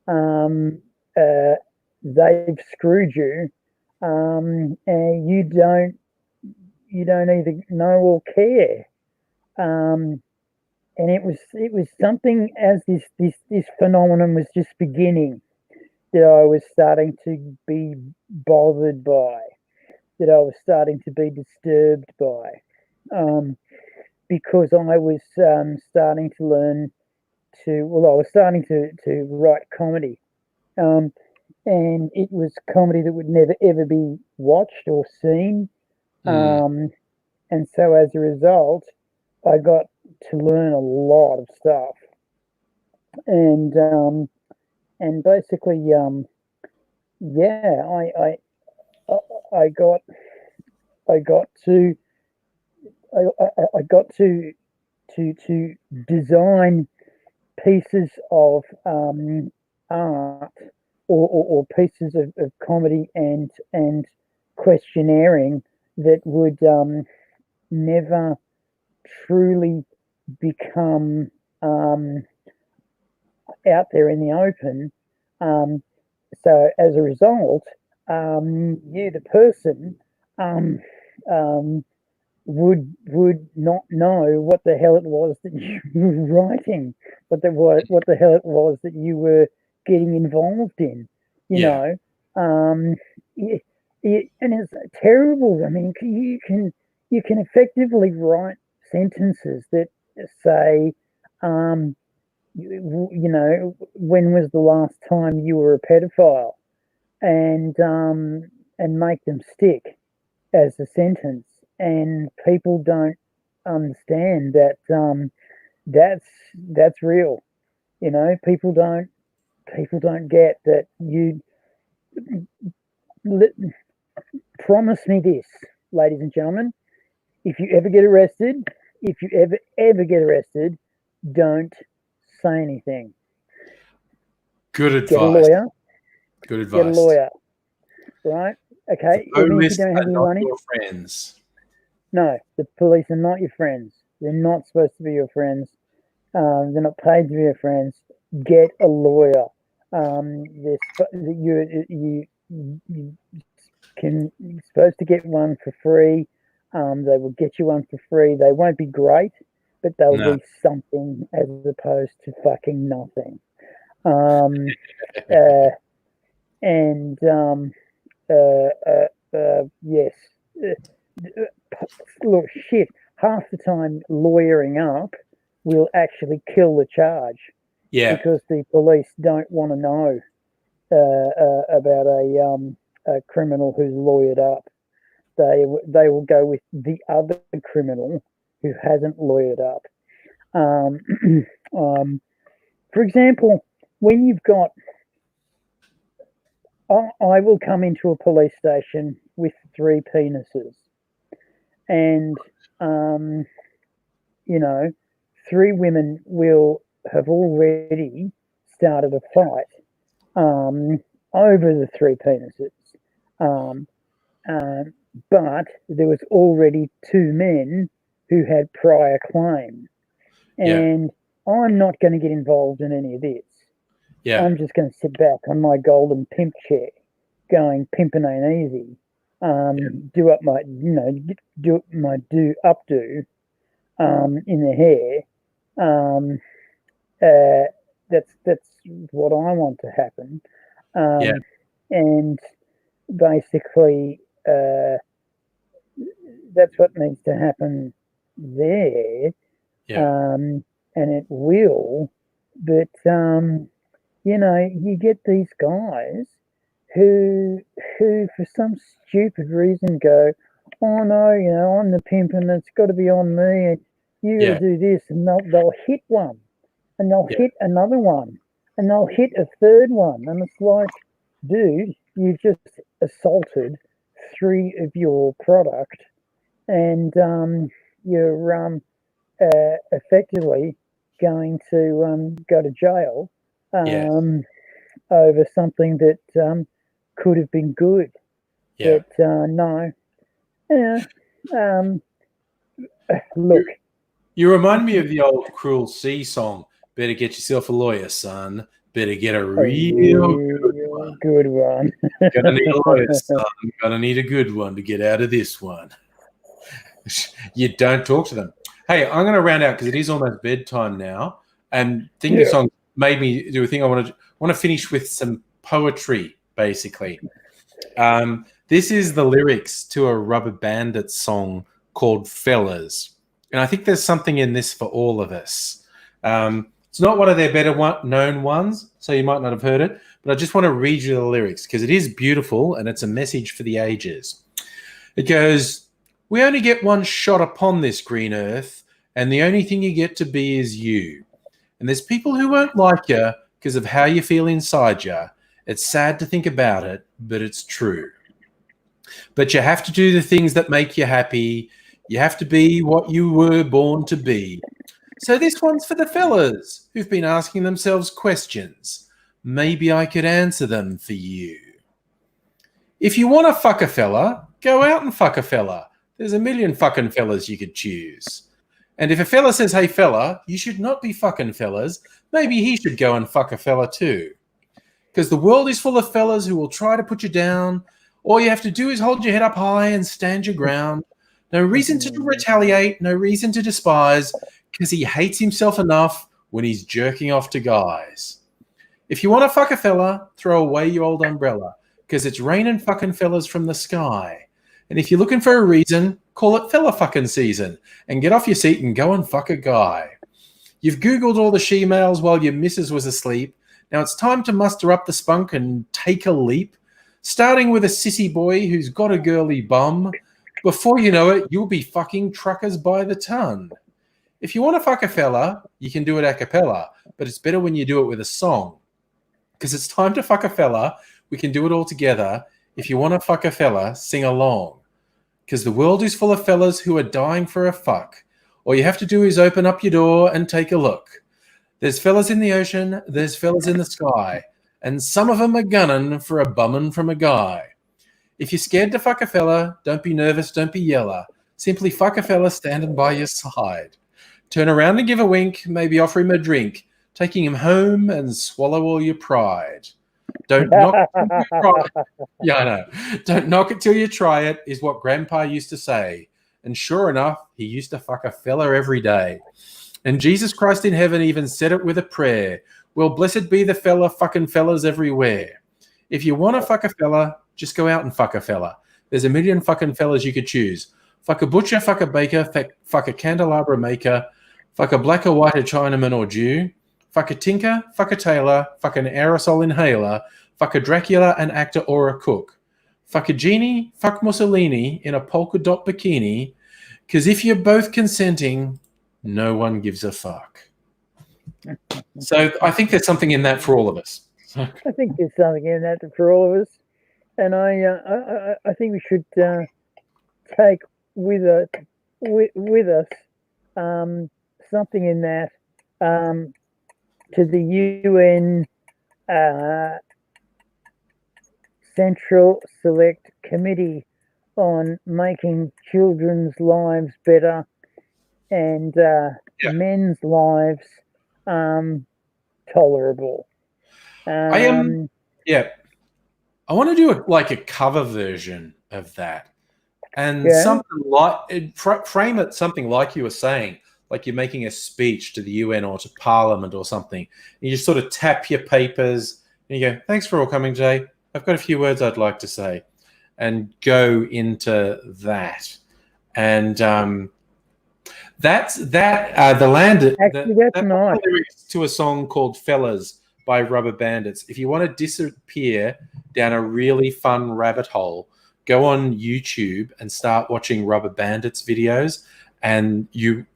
Um, uh, they've screwed you, and you don't either know or care. Um, and it was something as this phenomenon was just beginning that I was starting to be bothered by, that I was starting to be disturbed by, because I was starting to learn I was starting to write comedy. Um, and it was comedy that would never ever be watched or seen. Mm. And so as a result, I got to learn a lot of stuff, and basically, yeah, I got I got to I got to design pieces of art or pieces of comedy and questionnaring that would never truly become out there in the open. So as a result, you, the person, would not know what the hell it was that you were writing, what the hell it was that you were getting involved in. You know, and it's terrible. I mean, you can effectively write sentences that say, you know, when was the last time you were a pedophile, and make them stick as a sentence, and people don't understand that that's real. You know, people don't get that. You promise me this, ladies and gentlemen: if you ever get arrested, get arrested, don't say anything. Good advice. Get a lawyer. Good advice. Get a lawyer. Right? Okay. The Even if you police don't have are any not money. your friends. No, the police are not your friends. They're not supposed to be your friends. They're not paid to be your friends. Get a lawyer. You can, you're supposed to get one for free. They will get you one for free. They won't be great, but they'll be something as opposed to fucking nothing. Yes. Look, shit. Half the time, lawyering up will actually kill the charge. Yeah. Because the police don't want to know about a criminal who's lawyered up. They will go with the other criminal who hasn't lawyered up. For example, when you've got, I will come into a police station with 3 penises, and you know, 3 women will have already started a fight over the 3 penises. But there was already 2 men who had prior claim. And I'm not going to get involved in any of this. Yeah. I'm just going to sit back on my golden pimp chair going, pimping ain't easy. Do up my, do my updo in the hair. That's what I want to happen. And basically, that's what needs to happen there. And it will, but you get these guys who for some stupid reason go, oh no, I'm the pimp and it's got to be on me, and you got to do this, and they'll hit one, and they'll hit another one, and they'll hit a third one, and it's like, dude, you've just assaulted 3 of your product, and you're effectively going to go to jail over something that could have been good. But no. Look. You remind me of the old Cruel Sea song. Better get yourself a lawyer, son. Better get a real good one. Gonna need a lawyer, son. Gonna need a good one to get out of this one. You don't talk to them. Hey, I'm going to round out because it is almost bedtime now. And thinking of songs made me do a thing. I want to finish with some poetry, basically. This is the lyrics to a Rubber Bandits song called Fellas. And I think there's something in this for all of us. It's not one of their better known ones, so you might not have heard it. But I just want to read you the lyrics because it is beautiful and it's a message for the ages. It goes, we only get one shot upon this green earth, and the only thing you get to be is you. And there's people who won't like you because of how you feel inside you. It's sad to think about it, but it's true. But you have to do the things that make you happy. You have to be what you were born to be. So this one's for the fellas who've been asking themselves questions. Maybe I could answer them for you. If you want to fuck a fella, go out and fuck a fella. There's a million fucking fellas you could choose. And if a fella says, hey fella, you should not be fucking fellas, maybe he should go and fuck a fella too. Because the world is full of fellas who will try to put you down. All you have to do is hold your head up high and stand your ground. No reason to retaliate, no reason to despise, because he hates himself enough when he's jerking off to guys. If you want to fuck a fella, throw away your old umbrella, because it's raining fucking fellas from the sky. And if you're looking for a reason, call it fella fucking season and get off your seat and go and fuck a guy. You've Googled all the she-males while your missus was asleep. Now it's time to muster up the spunk and take a leap, starting with a sissy boy who's got a girly bum. Before you know it, you'll be fucking truckers by the ton. If you want to fuck a fella, you can do it a cappella, but it's better when you do it with a song. Because it's time to fuck a fella, we can do it all together. If you want to fuck a fella, sing along. Because the world is full of fellas who are dying for a fuck. All you have to do is open up your door and take a look. There's fellas in the ocean, there's fellas in the sky, and some of them are gunning for a bummin' from a guy. If you're scared to fuck a fella, don't be nervous, don't be yeller. Simply fuck a fella standing by your side. Turn around and give a wink, maybe offer him a drink, taking him home and swallow all your pride. Don't knock it till you try it. Yeah, I know. Don't knock it till you try it is what Grandpa used to say. And sure enough, he used to fuck a fella every day. And Jesus Christ in heaven even said it with a prayer. Well, blessed be the fella fucking fellas everywhere. If you want to fuck a fella, just go out and fuck a fella. There's a million fucking fellas you could choose. Fuck a butcher, fuck a baker, fuck a candelabra maker, fuck a black or white, a Chinaman or Jew, fuck a tinker, fuck a tailor, fuck an aerosol inhaler, fuck a Dracula, an actor or a cook. Fuck a genie, fuck Mussolini in a polka dot bikini, because if you're both consenting, no one gives a fuck. So I think there's something in that for all of us. I think there's something in that for all of us. And I think we should take with us something in that to the UN Central Select Committee on making children's lives better and men's lives tolerable. I want to do a cover version of that, and something like frame it something like you were saying, like you're making a speech to the UN or to Parliament or something. And you just sort of tap your papers and you go, "Thanks for all coming today. I've got a few words I'd like to say," and go into that. And that's that. The land. Actually, that's nice. Lyrics to a song called "Fellas" by Rubber Bandits. If you want to disappear down a really fun rabbit hole, go on YouTube and start watching Rubber Bandits videos, and you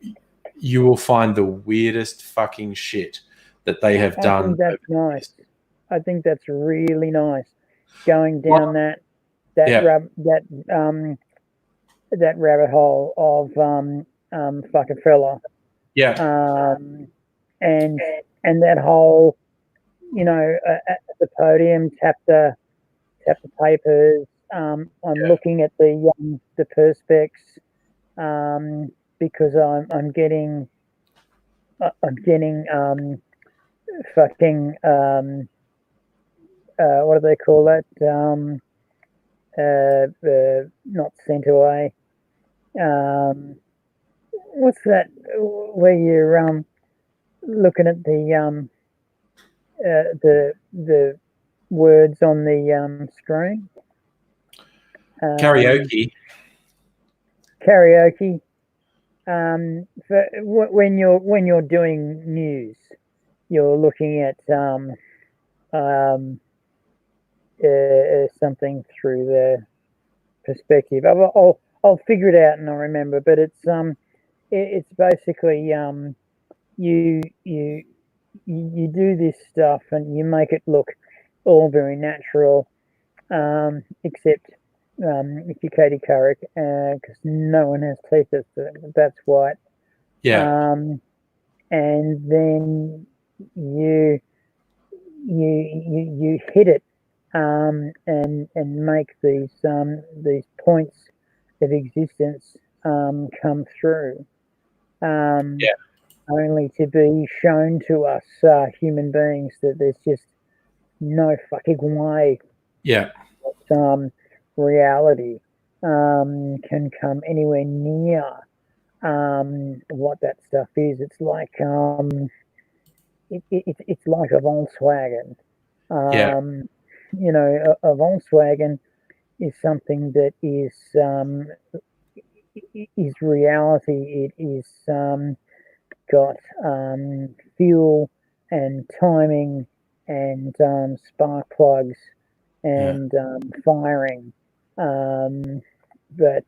will find the weirdest fucking shit that they have done. I think that's nice. I think that's really nice. Going down that rabbit hole of fuck a fella. Yeah. And that whole, at the podium, tap the papers. I'm looking at the perspex because I'm getting fucking what do they call that? Not sent away. What's that? Where you're looking at the words on the screen. Karaoke. For when you're doing news, you're looking at something through the perspective. I'll figure it out and I'll remember. But it's basically you do this stuff and you make it look all very natural, except if you're Katie Couric, because no one has teeth that's white. Yeah. And then you hit it and make these points of existence come through, Yeah. only to be shown to us human beings that there's just no fucking way Yeah. that reality can come anywhere near what that stuff is. It's like it's like a Volkswagen. Yeah. You know, a Volkswagen is something that is reality. It is got fuel and timing and spark plugs Yeah. and firing. But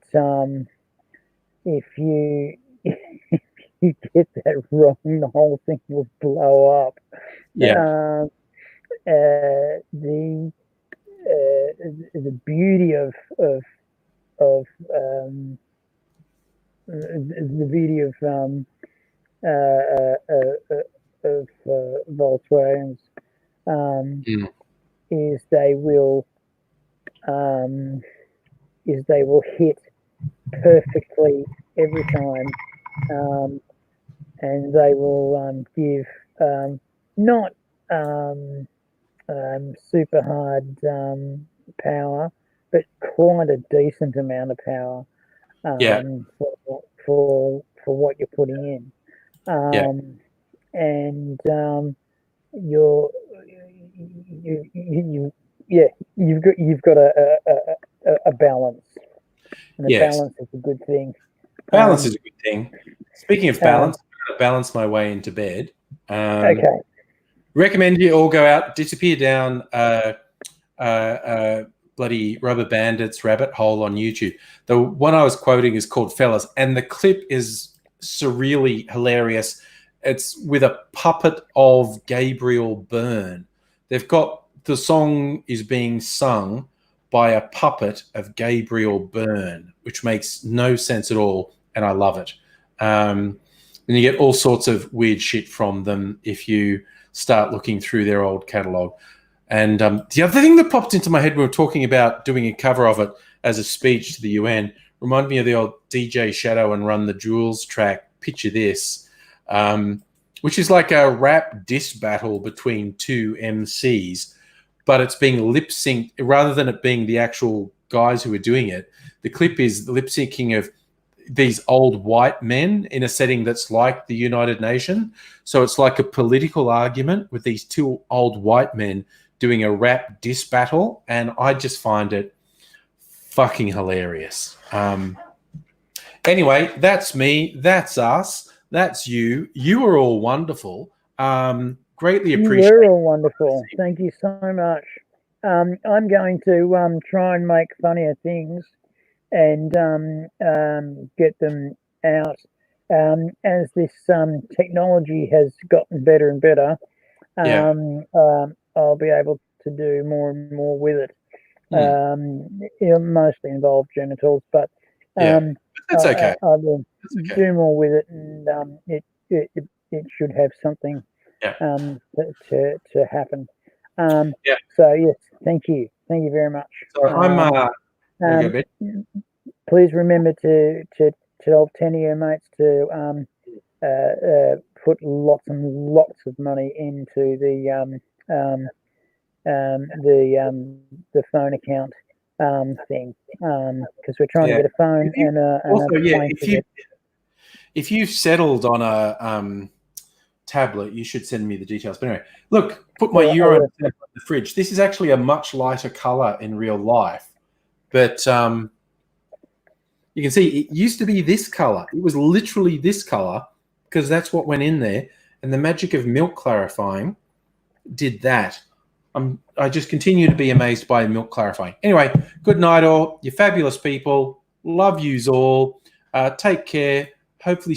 if you if you get that wrong, the whole thing will blow up. Yeah. The beauty of the beauty of Volkswagens Mm. is um, they will hit perfectly every time, and they will give not super hard power, but quite a decent amount of power Yeah. for what you're putting in. Yeah. And you're you yeah, you've got a balance, and a Yes. balance is a good thing. Balance is a good thing. Speaking of um, balance, I'm going to balance my way into bed. okay, Recommend you all go out, disappear down bloody Rubber Bandits rabbit hole on YouTube. The one I was quoting is called Fellas, and the clip is surreally hilarious. It's with a puppet of Gabriel Byrne. They've got the song is being sung by a puppet of Gabriel Byrne, which makes no sense at all, and I love it. And you get all sorts of weird shit from them if you start looking through their old catalogue. And the other thing that popped into my head when we were talking about doing a cover of it as a speech to the UN reminded me of the old DJ Shadow and Run the Jewels track, Picture This, which is like a rap diss battle between two MCs, but it's being lip synced rather than it being the actual guys who are doing it. The clip is lip syncing of these old white men in a setting that's like the United Nations. So it's like a political argument with these two old white men doing a rap diss battle, and I just find it fucking hilarious. Anyway, that's me. That's us. That's you. You are all wonderful. Greatly appreciate. You were all wonderful. Thank you so much. I'm going to try and make funnier things and get them out. As this technology has gotten better and better, Yeah. I'll be able to do more and more with it. It'll mostly involve genitals, but Yeah. That's okay. I will That's okay. do more with it, and it should have something Yeah. to happen. Yeah. So yes, thank you very much. So I'm wanna go to bed? Please remember to tell 10 of your mates to put lots and lots of money into the phone account thing, because we're trying to Yeah. get a phone and Also, a yeah, plane ticket. if you've settled on a tablet, you should send me the details. But anyway, look, put my Sure, Euro in the fridge. This is actually a much lighter color in real life, but you can see it used to be this color. It was literally this color because that's what went in there, and the magic of milk clarifying did that. I just continue to be amazed by milk clarifying. Anyway, good night all. You're fabulous people. Love yous all. Take care. Hopefully